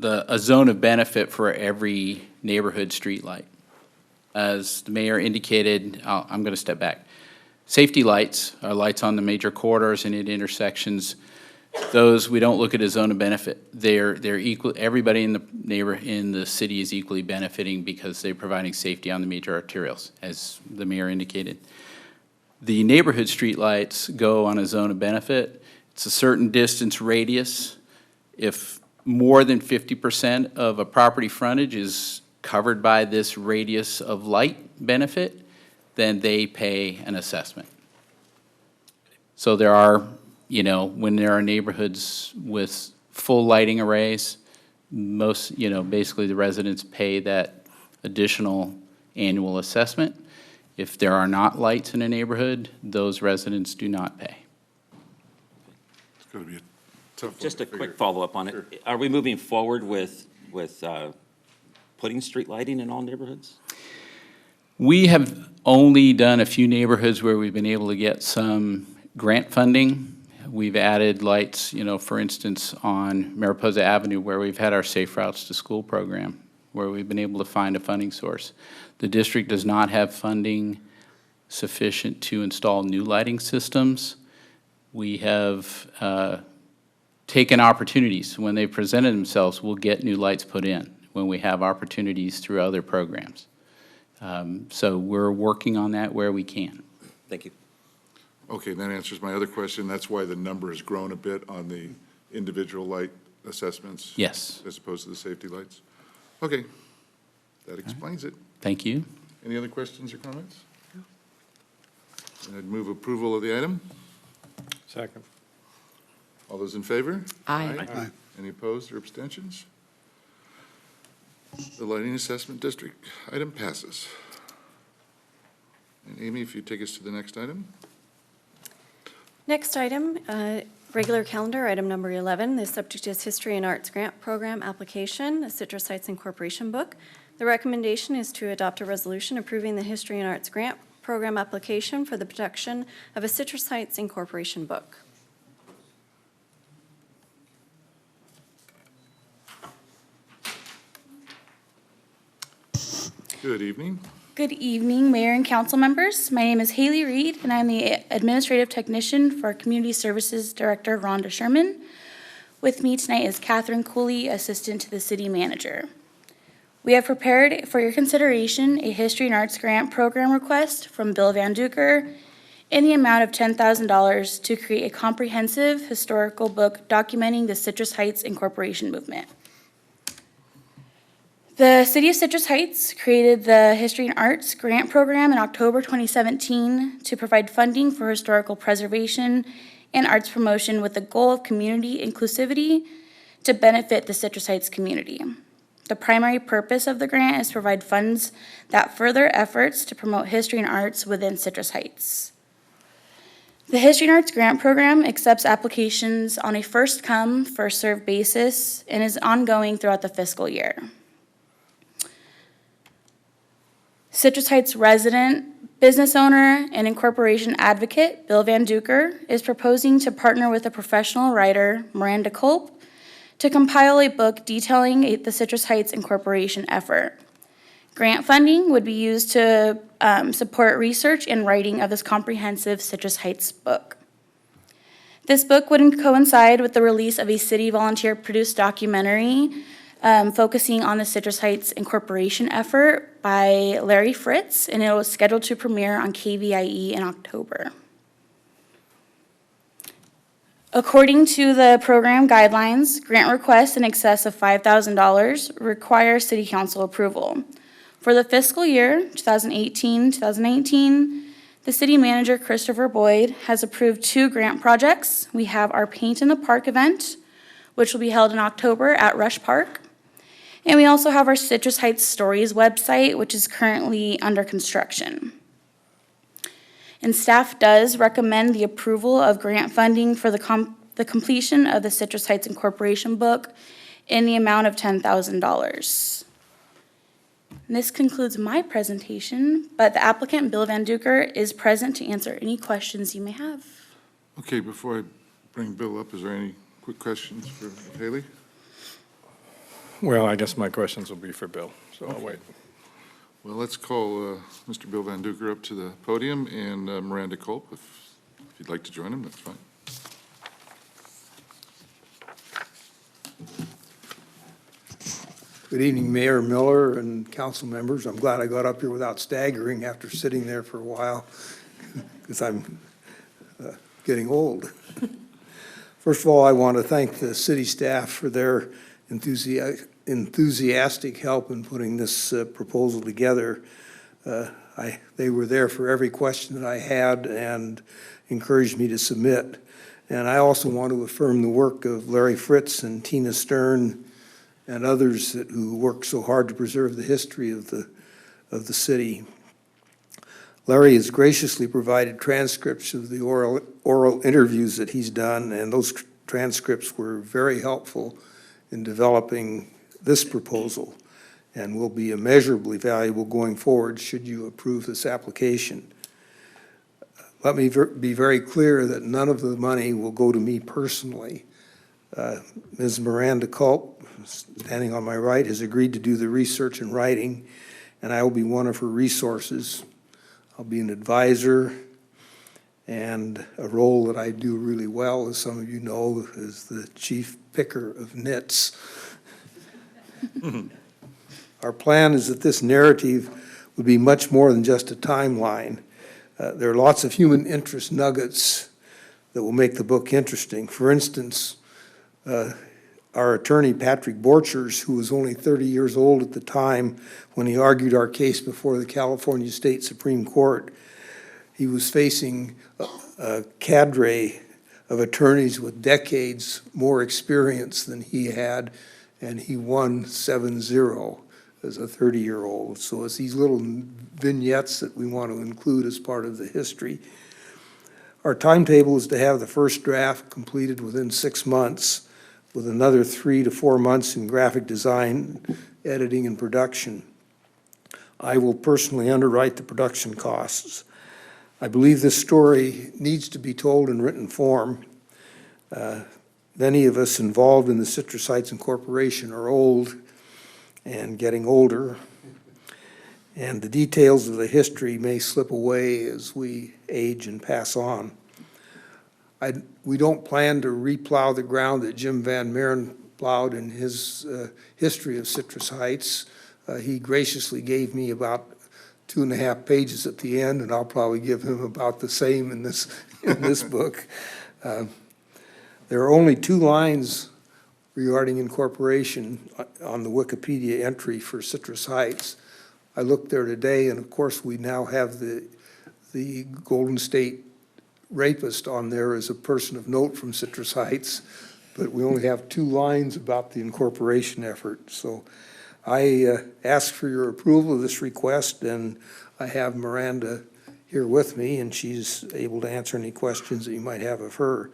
a zone of benefit for every neighborhood streetlight. As the mayor indicated, I'm going to step back. Safety lights are lights on the major corridors and at intersections. Those, we don't look at as zone of benefit. They're equal, everybody in the city is equally benefiting because they're providing safety on the major arterials, as the mayor indicated. The neighborhood streetlights go on a zone of benefit. It's a certain distance radius. If more than 50% of a property frontage is covered by this radius of light benefit, then they pay an assessment. So there are, when there are neighborhoods with full lighting arrays, basically the residents pay that additional annual assessment. If there are not lights in a neighborhood, those residents do not pay. It's going to be a tough one Just to a quick figure. follow-up on it. Sure. Are we moving forward with putting street lighting in all neighborhoods? We have only done a few neighborhoods where we've been able to get some grant funding. We've added lights, for instance, on Mariposa Avenue, where we've had our Safe Routes to School program, where we've been able to find a funding source. The district does not have funding sufficient to install new lighting systems. We have taken opportunities. When they presented themselves, we'll get new lights put in when we have opportunities through other programs. So we're working on that where we can. Thank you. Okay, that answers my other question. That's why the number has grown a bit on the individual light assessments? Yes. As opposed to the safety lights? Okay, that explains it. Thank you. Any other questions or comments? I'd move approval of the item. Second. All those in favor? Aye. Aye. Any opposed or abstentions? The Lighting Assessment District item passes. And Amy, if you take us to the next item? Next item, regular calendar, item number 11. The subject is History and Arts Grant Program Application, a Citrus Heights Incorporation book. The recommendation is to adopt a resolution approving the History and Arts Grant Program application for the production of a Citrus Heights Incorporation book. Good evening. Good evening, Mayor and council members. My name is Haley Reed, and I'm the Administrative Technician for Community Services Director Rhonda Sherman. With me tonight is Catherine Cooley, Assistant to the City Manager. We have prepared for your consideration a History and Arts Grant Program request from Bill Van Duker in the amount of $10,000 to create a comprehensive historical book documenting the Citrus Heights Incorporation movement. The City of Citrus Heights created the History and Arts Grant Program in October 2017 to provide funding for historical preservation and arts promotion with the goal of community inclusivity to benefit the Citrus Heights community. The primary purpose of the grant is to provide funds that further efforts to promote history and arts within Citrus Heights. The History and Arts Grant Program accepts applications on a first-come, first-served basis and is ongoing throughout the fiscal year. Citrus Heights resident, business owner, and incorporation advocate Bill Van Duker is proposing to partner with a professional writer, Miranda Culp, to compile a book detailing the Citrus Heights Incorporation effort. Grant funding would be used to support research and writing of this comprehensive Citrus Heights book. This book would coincide with the release of a city volunteer-produced documentary focusing on the Citrus Heights Incorporation effort by Larry Fritz, and it was scheduled to premiere on KVIE in October. According to the program guidelines, grant requests in excess of $5,000 require City Council approval. For the fiscal year 2018-2019, the City Manager, Christopher Boyd, has approved 2 grant projects. We have our Paint in the Park event, which will be held in October at Rush Park. And we also have our Citrus Heights Stories website, which is currently under construction. And staff does recommend the approval of grant funding for the completion of the Citrus Heights Incorporation book in the amount of $10,000. And this concludes my presentation, but the applicant, Bill Van Duker, is present to answer any questions you may have. Okay, before I bring Bill up, is there any quick questions for Haley? Well, I guess my questions will be for Bill, so I'll wait. Well, let's call Mr. Bill Van Duker up to the podium, and Miranda Culp, if you'd like to join him, that's fine. Good evening, Mayor Miller and council members. I'm glad I got up here without staggering after sitting there for a while, because I'm getting old. First of all, I want to thank the city staff for their enthusiastic help in putting this proposal together. They were there for every question that I had and encouraged me to submit. And I also want to affirm the work of Larry Fritz and Tina Stern and others who worked so hard to preserve the history of the city. Larry has graciously provided transcripts of the oral interviews that he's done, and those transcripts were very helpful in developing this proposal. and will be immeasurably valuable going forward should you approve this application. Let me be very clear that none of the money will go to me personally. Ms. Miranda Culp, standing on my right, has agreed to do the research and writing, and I will be one of her resources. I'll be an advisor, and a role that I do really well, as some of you know, is the chief picker of nits. Our plan is that this narrative would be much more than just a timeline. There are lots of human interest nuggets that will make the book interesting. For instance, our attorney, Patrick Borchers, who was only 30 years old at the time when he argued our case before the California State Supreme Court, he was facing a cadre of attorneys with decades more experience than he had, and he won 7-0 as a 30-year-old. So it's these little vignettes that we want to include as part of the history. Our timetable is to have the first draft completed within 6 months, with another 3 to 4 months in graphic design, editing, and production. I will personally underwrite the production costs. I believe this story needs to be told in written form. Many of us involved in the Citrus Heights Incorporation are old and getting older, and the details of the history may slip away as we age and pass on. We don't plan to replow the ground that Jim Van Maren plowed in his history of Citrus Heights. He graciously gave me about 2.5 pages at the end, and I'll probably give him about the same in this book. There are only 2 lines regarding incorporation on the Wikipedia entry for Citrus Heights. I looked there today, and of course, we now have the Golden State rapist on there as a person of note from Citrus Heights, but we only have 2 lines about the incorporation effort. So I ask for your approval of this request, and I have Miranda here with me, and she's able to answer any questions that you might have of her.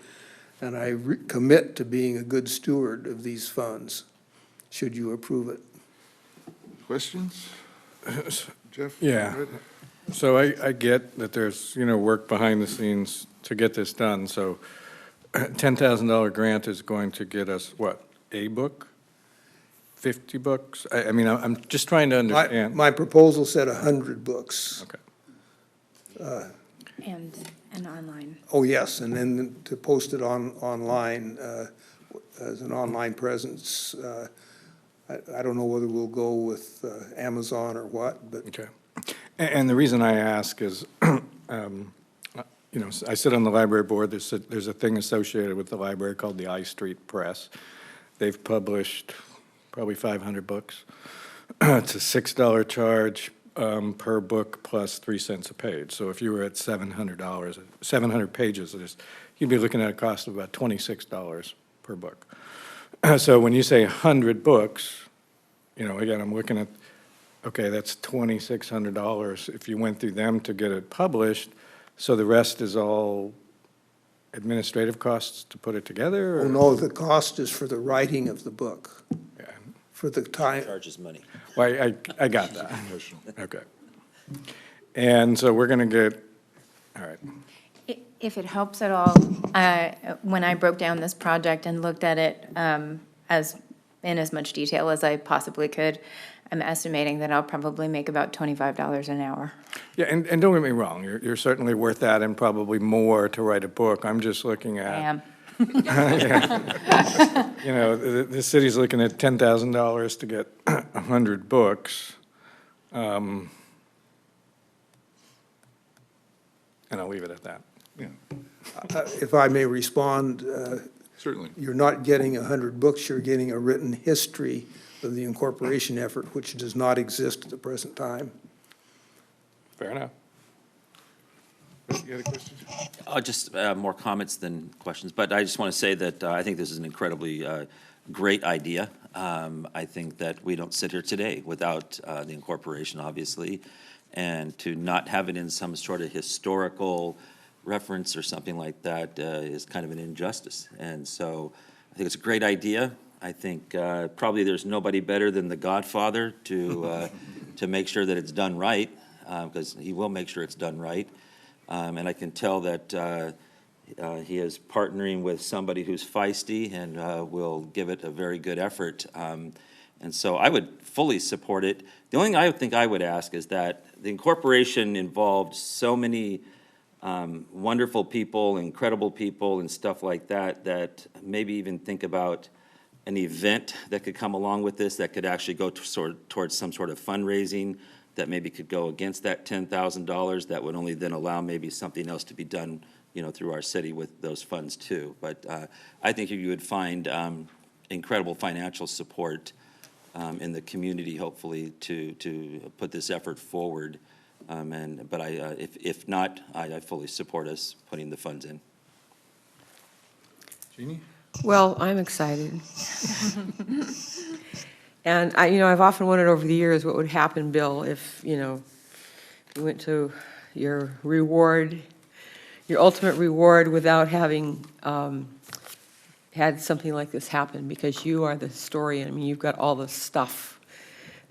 And I commit to being a good steward of these funds, should you approve it. Questions? Jeff? Yeah. So I get that there's, work behind the scenes to get this done. So $10,000 grant is going to get us, what, a book? 50 books? I mean, I'm just trying to understand. My proposal said 100 books. Okay. And online. Oh, yes, and then to post it online as an online presence. I don't know whether we'll go with Amazon or what, but. Okay. And the reason I ask is, I sit on the library board. There's a thing associated with the library called the I Street Press. They've published probably 500 books. It's a $6 charge per book plus 3 cents a page. So if you were at $700, 700 pages, you'd be looking at a cost of about $26 per book. So when you say 100 books, again, I'm looking at, okay, that's $2,600 if you went through them to get it published. So the rest is all administrative costs to put it together? Oh, no, the cost is for the writing of the book, Yeah. for the time. Charges money. Well, I got that. Okay. And so we're going to get, all right. If it helps at all, when I broke down this project and looked at it in as much detail as I possibly could, I'm estimating that I'll probably make about $25 an hour. Yeah, and don't get me wrong, you're certainly worth that and probably more to write a book. I'm just looking at. I am. The city's looking at $10,000 to get 100 books. And I'll leave it at that. Yeah, If I may respond, certainly. you're not getting 100 books, you're getting a written history of the incorporation effort, which does not exist at the present time. Fair enough. You had a question? Just more comments than questions, but I just want to say that I think this is an incredibly great idea. I think that we don't sit here today without the incorporation, obviously, and to not have it in some sort of historical reference or something like that is kind of an injustice. And so I think it's a great idea. I think probably there's nobody better than the Godfather to make sure that it's done right, because he will make sure it's done right. And I can tell that he is partnering with somebody who's feisty and will give it a very good effort. And so I would fully support it. The only thing I think I would ask is that the incorporation involved so many wonderful people, incredible people, and stuff like that, that maybe even think about an event that could come along with this that could actually go towards some sort of fundraising that maybe could go against that $10,000. That would only then allow maybe something else to be done, through our city with those funds too. But I think you would find incredible financial support in the community, hopefully, to put this effort forward. But if not, I fully support us putting the funds in. Jeannie? Well, I'm excited. And I've often wondered over the years what would happen, Bill, if, you went to your reward, your ultimate reward without having had something like this happen, because you are the historian. I mean, you've got all the stuff.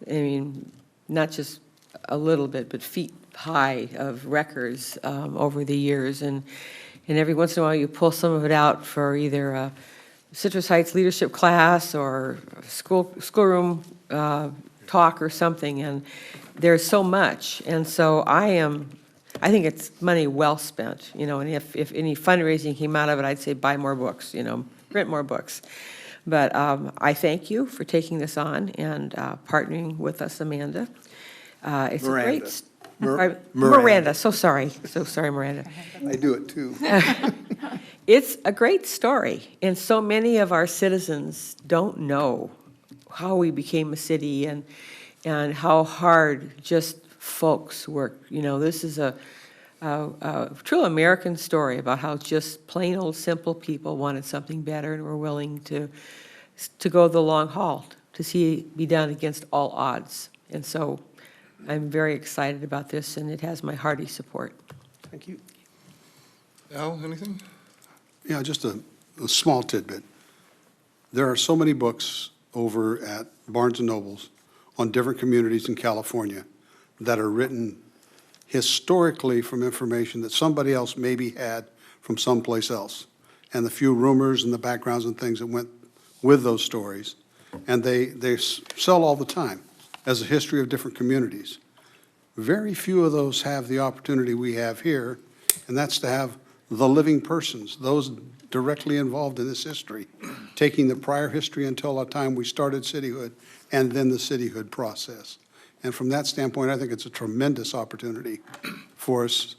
I mean, not just a little bit, but feet high of records over the years. And every once in a while, you pull some of it out for either a Citrus Heights leadership class or schoolroom talk or something. And there's so much. And so I think it's money well spent, and if any fundraising came out of it, I'd say buy more books, print more books. But I thank you for taking this on and partnering with us, Amanda. It's Miranda. a great... Miranda, so sorry, Miranda. I do it too. It's a great story, and so many of our citizens don't know how we became a city and how hard just folks work. This is a true American story about how just plain old simple people wanted something better and were willing to go the long haul to see it be done against all odds. And so I'm very excited about this, and it has my hearty support. Thank you. Al, anything? Yeah, just a small tidbit. There are so many books over at Barnes & Noble's on different communities in California that are written historically from information that somebody else maybe had from someplace else, and the few rumors and the backgrounds and things that went with those stories. And they sell all the time as a history of different communities. Very few of those have the opportunity we have here, and that's to have the living persons, those directly involved in this history, taking the prior history until the time we started cityhood and then the cityhood process. And from that standpoint, I think it's a tremendous opportunity for us,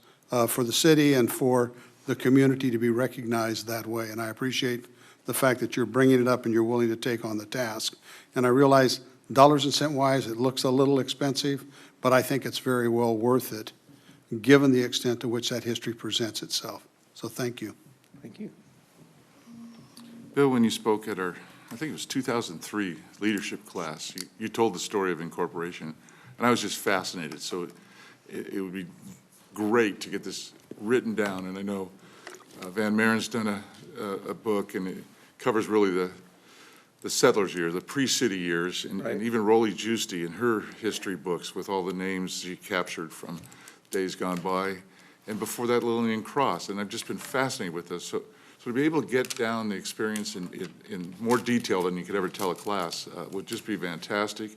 for the city and for the community to be recognized that way. And I appreciate the fact that you're bringing it up and you're willing to take on the task. And I realize dollars and cent wise, it looks a little expensive, but I think it's very well worth it, given the extent to which that history presents itself. So thank you. Thank you. Bill, when you spoke at our, I think it was 2003 leadership class, you told the story of incorporation, and I was just fascinated. So it would be great to get this written down, and I know Van Maren's done a book, and it covers really the settlers' years, the pre-city years, and even Rolly Giusti in her history books with all the names she captured from days gone by, and before that, Lillian Cross, and I've just been fascinated with this. So to be able to get down the experience in more detail than you could ever tell a class would just be fantastic.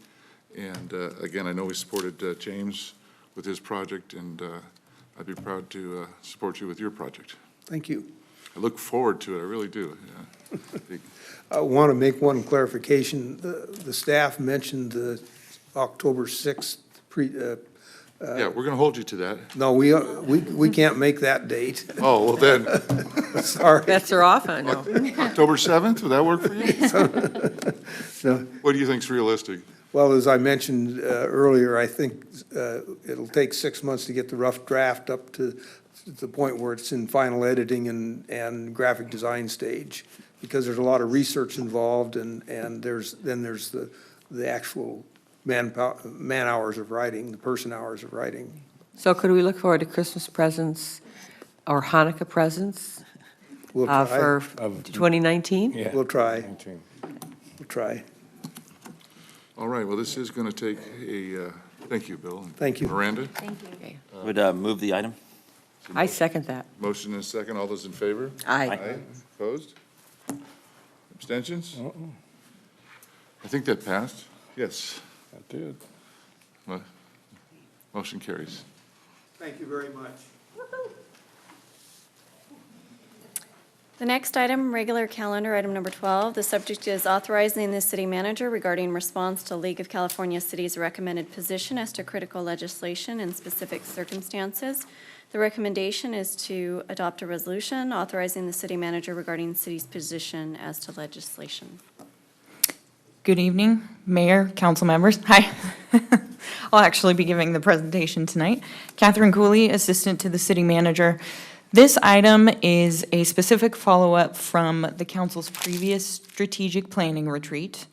And again, I know we supported James with his project, and I'd be proud to support you with your project. Thank you. I look forward to it, I really do. Yeah. I want to make one clarification. The staff mentioned the October 6th Yeah, we're going to hold you to that. No, we can't make that date. Oh, well then, Sorry. Bets are off, I know. October 7th, would that work for you? No. What do you think's realistic? Well, as I mentioned earlier, I think it'll take 6 months to get the rough draft up to the point where it's in final editing and graphic design stage, because there's a lot of research involved, and there's the actual man hours of writing, the person hours of writing. So could we look forward to Christmas presents or Hanukkah presents We'll try. for 2019? Yeah. We'll try. to try. All right, well, this is going to take a, thank you, Bill. Thank you. Miranda, Thank you. Would move the item? I second that. motion and a second. All those in favor? Aye. Opposed? Abstentions? I think that passed. Yes. That did. Motion carries. Thank you very much. The next item, regular calendar, item number 12. The subject is authorizing the city manager regarding response to League of California Cities' recommended position as to critical legislation in specific circumstances. The recommendation is to adopt a resolution authorizing the city manager regarding the city's position as to legislation. Good evening, Mayor, council members. Hi. I'll actually be giving the presentation tonight. Catherine Cooley, Assistant to the City Manager. This item is a specific follow-up from the council's previous strategic planning retreat.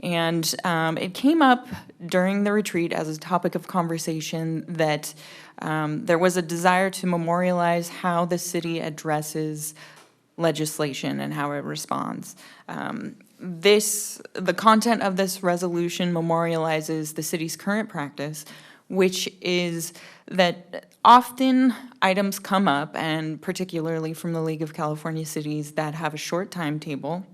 And it came up during the retreat as a topic of conversation that there was a desire to memorialize how the city addresses legislation and how it responds. The content of this resolution memorializes the city's current practice, which is that often items come up, and particularly from the League of California Cities, that have a short timetable,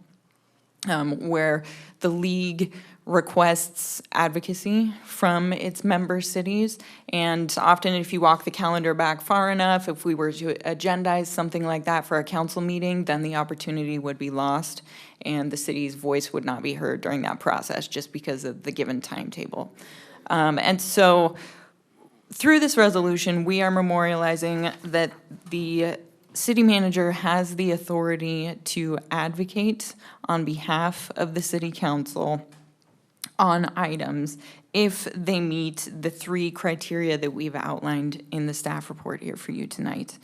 where the league requests advocacy from its member cities. And often if you walk the calendar back far enough, if we were to agendize something like that for a council meeting, then the opportunity would be lost and the city's voice would not be heard during that process just because of the given timetable. And so through this resolution, we are memorializing that the city manager has the authority to advocate on behalf of the city council on items if they meet the 3 criteria that we've outlined in the staff report here for you tonight.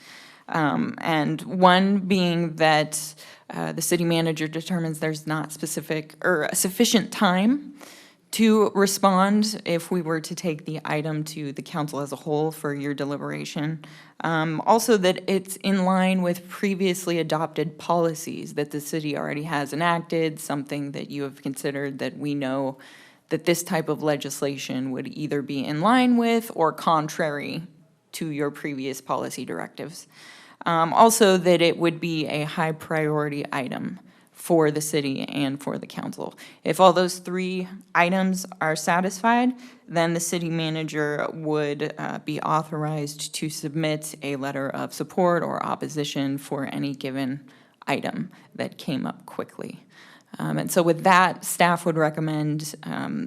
And one being that the city manager determines there's not sufficient time to respond if we were to take the item to the council as a whole for your deliberation. Also that it's in line with previously adopted policies that the city already has enacted, something that you have considered that we know that this type of legislation would either be in line with or contrary to your previous policy directives. Also that it would be a high priority item for the city and for the council. If all those 3 items are satisfied, then the city manager would be authorized to submit a letter of support or opposition for any given item that came up quickly. And so with that, staff would recommend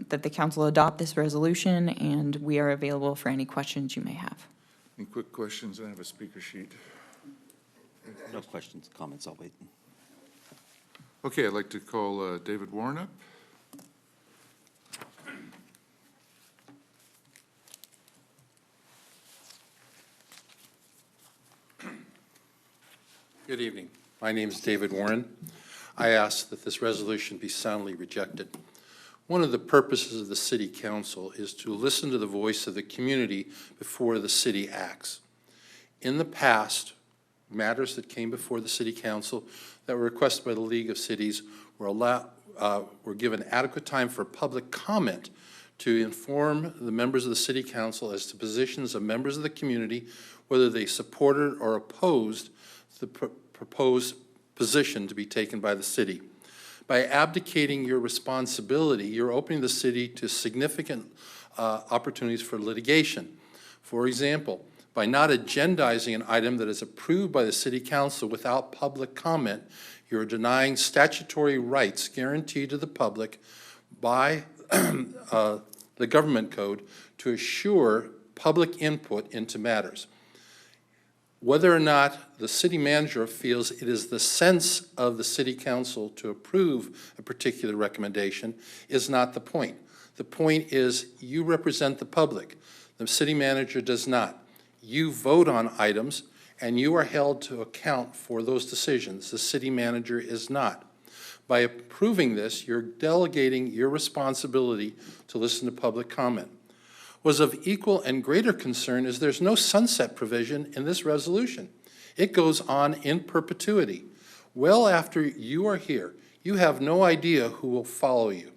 that the council adopt this resolution, and we are available for any questions you may have. Any quick questions? I have a speaker sheet. No questions, comments, I'll wait. Okay, I'd like to call David Warren up. Good evening. My name is David Warren. I ask that this resolution be soundly rejected. One of the purposes of the City Council is to listen to the voice of the community before the city acts. In the past, matters that came before the City Council that were requested by the League of Cities were given adequate time for public comment to inform the members of the City Council as to positions of members of the community, whether they supported or opposed the proposed position to be taken by the city. By abdicating your responsibility, you're opening the city to significant opportunities for litigation. For example, by not agendizing an item that is approved by the City Council without public comment, you're denying statutory rights guaranteed to the public by the government code to assure public input into matters. Whether or not the city manager feels it is the sense of the City Council to approve a particular recommendation is not the point. The point is you represent the public. The city manager does not. You vote on items, and you are held to account for those decisions. The city manager is not. By approving this, you're delegating your responsibility to listen to public comment. Was of equal and greater concern is there's no sunset provision in this resolution. It goes on in perpetuity. Well after you are here, You have no idea who will follow you.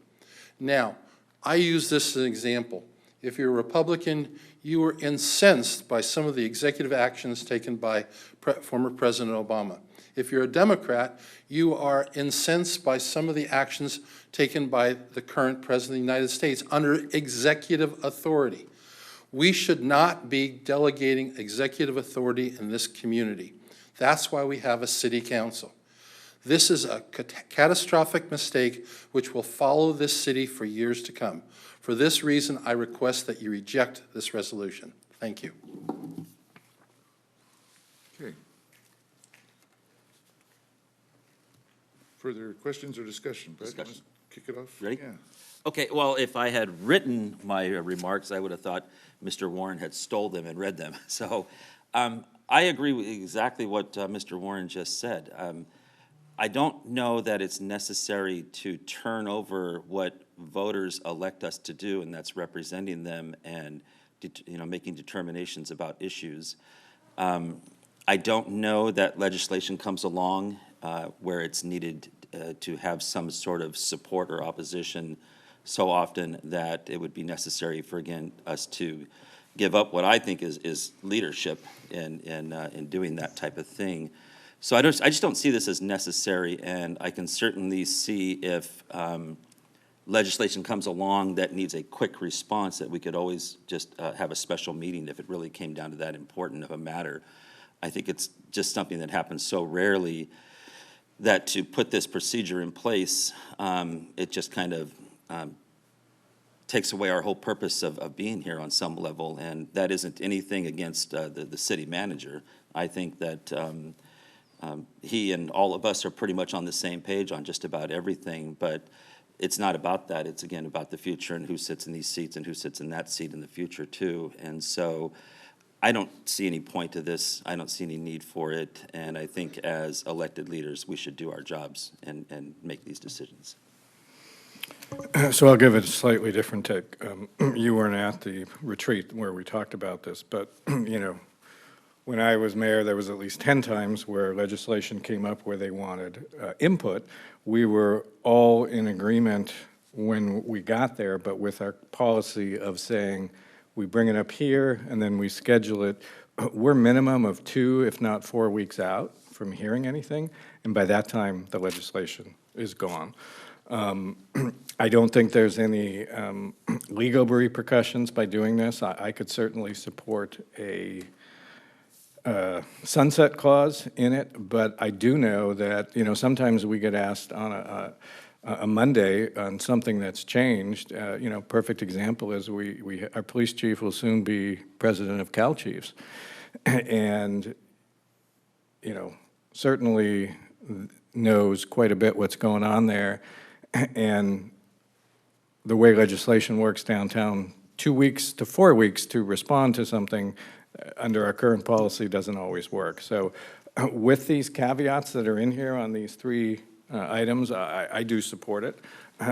Now, I use this as an example. If you're a Republican, you were incensed by some of the executive actions taken by former President Obama. If you're a Democrat, you are incensed by some of the actions taken by the current President of the United States under executive authority. We should not be delegating executive authority in this community. That's why we have a city council. This is a catastrophic mistake which will follow this city for years to come. For this reason, I request that you reject this resolution. Thank you. Okay. Further questions or discussion? Brad, you wanna Discussion. kick it off? Ready? Yeah. Okay, well, if I had written my remarks, I would have thought Mr. Warren had stole them and read them. So I agree with exactly what Mr. Warren just said. I don't know that it's necessary to turn over what voters elect us to do, and that's representing them and making determinations about issues. I don't know that legislation comes along where it's needed to have some sort of support or opposition so often that it would be necessary for, again, us to give up what I think is leadership in doing that type of thing. So I just don't see this as necessary, and I can certainly see if legislation comes along that needs a quick response, that we could always just have a special meeting if it really came down to that important of a matter. I think it's just something that happens so rarely that to put this procedure in place, it just kind of takes away our whole purpose of being here on some level, and that isn't anything against the city manager. I think that he and all of us are pretty much on the same page on just about everything, but it's not about that. It's, again, about the future and who sits in these seats and who sits in that seat in the future, too. And so I don't see any point to this. I don't see any need for it. And I think as elected leaders, we should do our jobs and make these decisions. So I'll give it a slightly different take. You weren't at the retreat where we talked about this, but, when I was mayor, there was at least 10 times where legislation came up where they wanted input. We were all in agreement when we got there, but with our policy of saying, we bring it up here and then we schedule it, we're minimum of 2, if not 4 weeks out from hearing anything, and by that time, the legislation is gone. I don't think there's any legal repercussions by doing this. I could certainly support a sunset clause in it, but I do know that, sometimes we get asked on a Monday on something that's changed. Perfect example is our police chief will soon be president of Cal Chiefs. And, certainly knows quite a bit what's going on there. And the way legislation works downtown, 2 weeks to 4 weeks to respond to something under our current policy doesn't always work. So with these caveats that are in here on these 3 items, I do support it,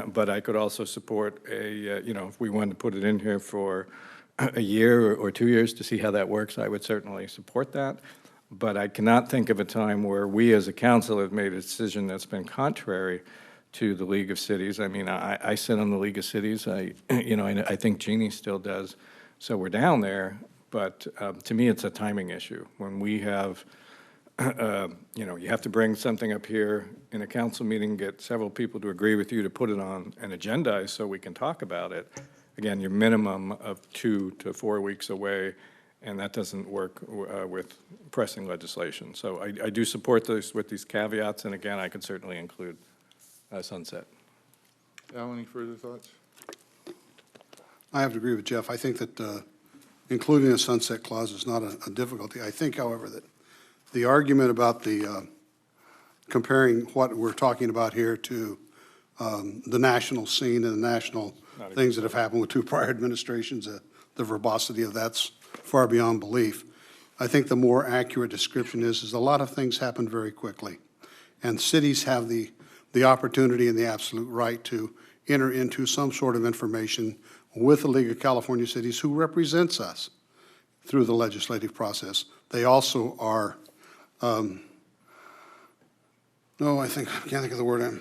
but I could also support if we wanted to put it in here for a year or 2 years to see how that works, I would certainly support that. But I cannot think of a time where we as a council have made a decision that's been contrary to the League of Cities. I mean, I sit on the League of Cities. I think Jeannie still does. So we're down there. But to me, it's a timing issue. When we have, you have to bring something up here in a council meeting, get several people to agree with you to put it on an agenda so we can talk about it. Again, you're minimum of 2 to 4 weeks away, and that doesn't work with pressing legislation. So I do support this with these caveats, and again, I could certainly include sunset. Al, any further thoughts? I have to agree with Jeff. I think that including a sunset clause is not a difficulty. I think, however, that the argument about the comparing what we're talking about here to the national scene and the national things that have happened with 2 prior administrations, the verbosity of that's far beyond belief. I think the more accurate description is a lot of things happen very quickly, and cities have the opportunity and the absolute right to enter into some sort of information with the League of California Cities, who represents us through the legislative process. They also are, I can't think of the word.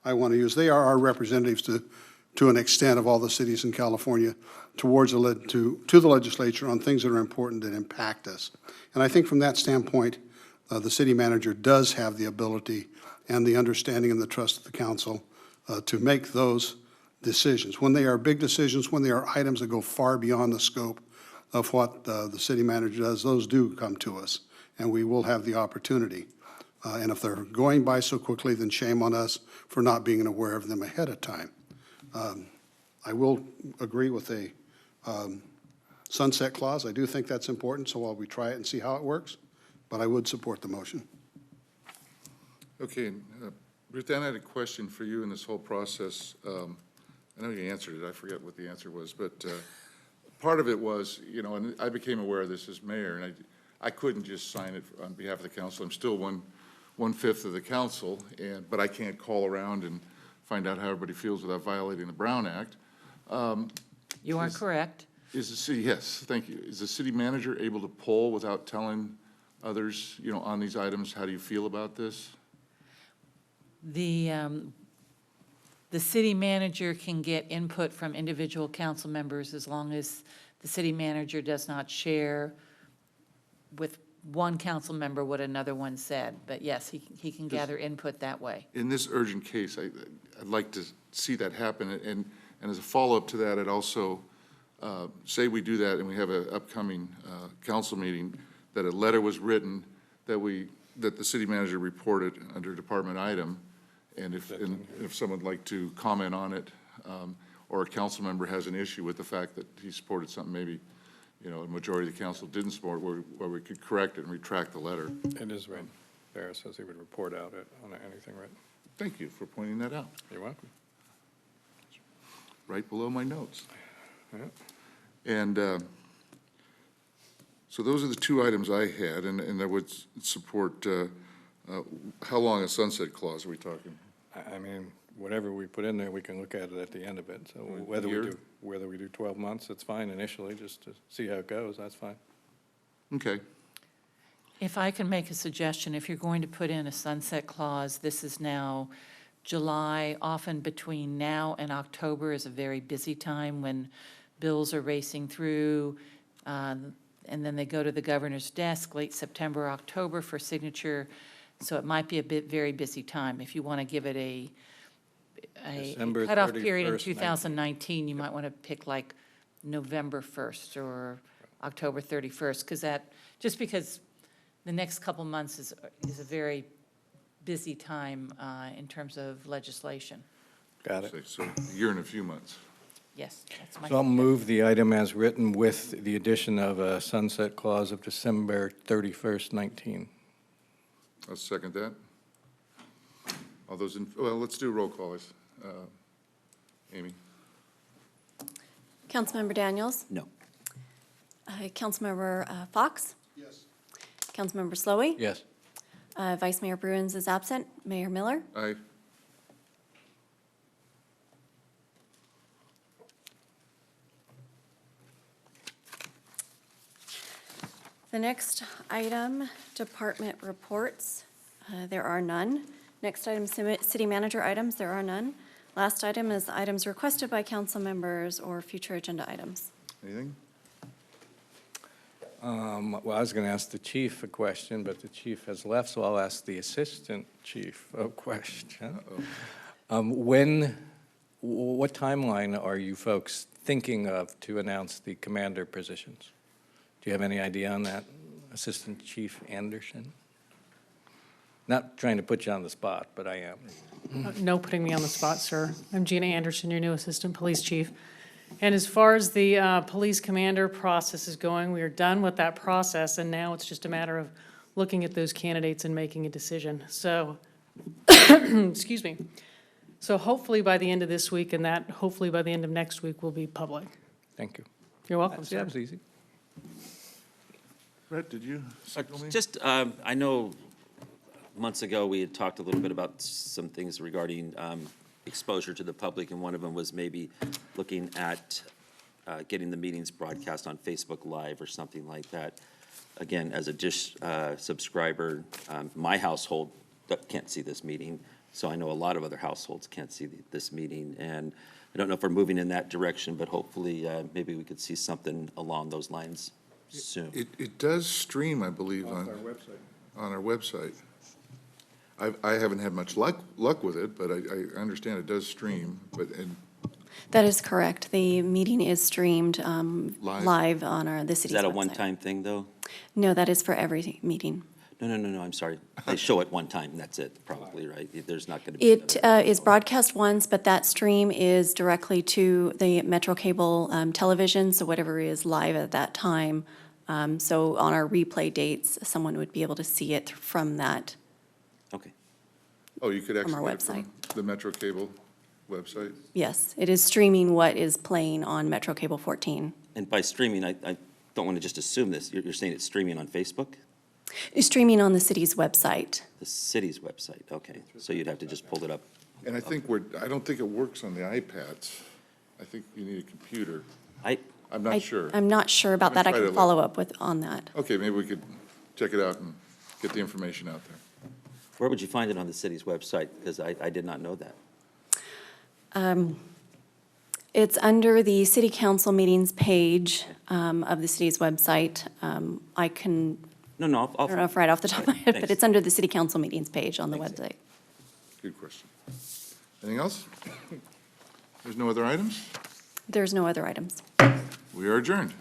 I want to use. They are our representatives to an extent of all the cities in California towards to the legislature on things that are important that impact us. And I think from that standpoint, the city manager does have the ability and the understanding and the trust of the council to make those decisions. When they are big decisions, when they are items that go far beyond the scope of what the city manager does, those do come to us, and we will have the opportunity. And if they're going by so quickly, then shame on us for not being aware of them ahead of time. I will agree with a sunset clause. I do think that's important, so while we try it and see how it works, but I would support the motion. Okay, Ruth Ann, I had a question for you in this whole process. I know you answered it, I forget what the answer was, but part of it was, you know, and I became aware of this as mayor, and I couldn't just sign it on behalf of the council. I'm still one-fifth of the council, but I can't call around and find out how everybody feels without violating the Brown Act. You are correct. Is the city, yes, thank you. Is the city manager able to poll without telling others, you know, on these items, how do you feel about this? The city manager can get input from individual council members as long as the city manager does not share with one council member what another one said. But yes, he can gather input that way. In this urgent case, I'd like to see that happen, and as a follow-up to that, I'd also say we do that and we have an upcoming council meeting, that a letter was written that the city manager reported under department item, and if someone would like to comment on it, or a council member has an issue with the fact that he supported something, maybe, you know, a majority of the council didn't support, where we could correct it and retract the letter. It is written. Barris says he would report out it on anything written. Thank you for pointing that out. You're welcome. Right below my notes. Yeah. And so those are the two items I had, and I would support, how long a sunset clause are we talking? I mean, whatever we put in there, we can look at it at the end of it. So Year? whether we do 12 months, that's fine initially, just to see how it goes, that's fine. Okay. If I can make a suggestion, if you're going to put in a sunset clause, this is now July, often between now and October is a very busy time when bills are racing through, and then they go to the governor's desk late September, October for signature. So it might be very busy time. If you want to give it a December cutoff period in 31st, 2019, you might want to pick like November 1st or October 31st, because the next couple months is a very busy time in terms of legislation. Got it. So a year and a few months. Yes, that's my. So I'll move the item as written with the addition of a sunset clause of December 31st, 19. I'll second that. All those well, let's do roll call. Amy? Councilmember Daniels? No. Councilmember Fox? Yes. Councilmember Slowey? Yes. Vice Mayor Bruins is absent. Mayor Miller? Aye. The next item, department reports. There are none. Next item, city manager items. There are none. Last item is items requested by council members or future agenda items. Anything? Well, I was going to ask the chief a question, but the chief has left, so I'll ask the assistant chief a question. What timeline are you folks thinking of to announce the commander positions? Do you have any idea on that, Assistant Chief Anderson? Not trying to put you on the spot, but I am. No putting me on the spot, sir. I'm Gina Anderson, your new Assistant Police Chief. And as far as the police commander process is going, we are done with that process, and now it's just a matter of looking at those candidates and making a decision. So, excuse me. So hopefully by the end of this week, and that hopefully by the end of next week will be public. Thank you. You're welcome, That sir. was easy. Brett, did you signal me? Just, I know months ago, we had talked a little bit about some things regarding exposure to the public, and one of them was maybe looking at getting the meetings broadcast on Facebook Live or something like that. Again, as a DISH subscriber, my household can't see this meeting, So I know a lot of other households can't see this meeting, and I don't know if we're moving in that direction, but hopefully, maybe we could see something along those lines soon. It does stream, I believe, on our website. I haven't had much luck with it, but I understand it does stream, and That is correct. The meeting is streamed Live? live on the Is city's that a website. one-time thing, though? No, that is for every meeting. No, I'm sorry. They show it one time, that's it, probably, right? There's not going to be. It is broadcast once, but that stream is directly to the Metro Cable television, so whatever is live at that time. So on our replay dates, someone would be able to see it from that. Okay. Oh, you could From our actually get it from the Metro Cable website? Yes, it is streaming what is playing on Metro Cable 14. And by streaming, I don't want to just assume this. You're saying it's streaming on Facebook? It's streaming on the city's website. The city's website, okay. So you'd have to just pull it up. And I don't think it works on the iPads. I think you need a computer. I'm not sure. I'm not sure about that. I Haven't can tried it. follow up on that. Okay, maybe we could check it out and get the information out there. Where would you find it on the city's website? Because I did not know that. It's under the city council meetings page of the city's website. I can, No, I don't know if right off the top of my head, but Thanks. it's under the city council meetings page on the website. Good question. Anything else? There's no other items? There's no other items. We are adjourned.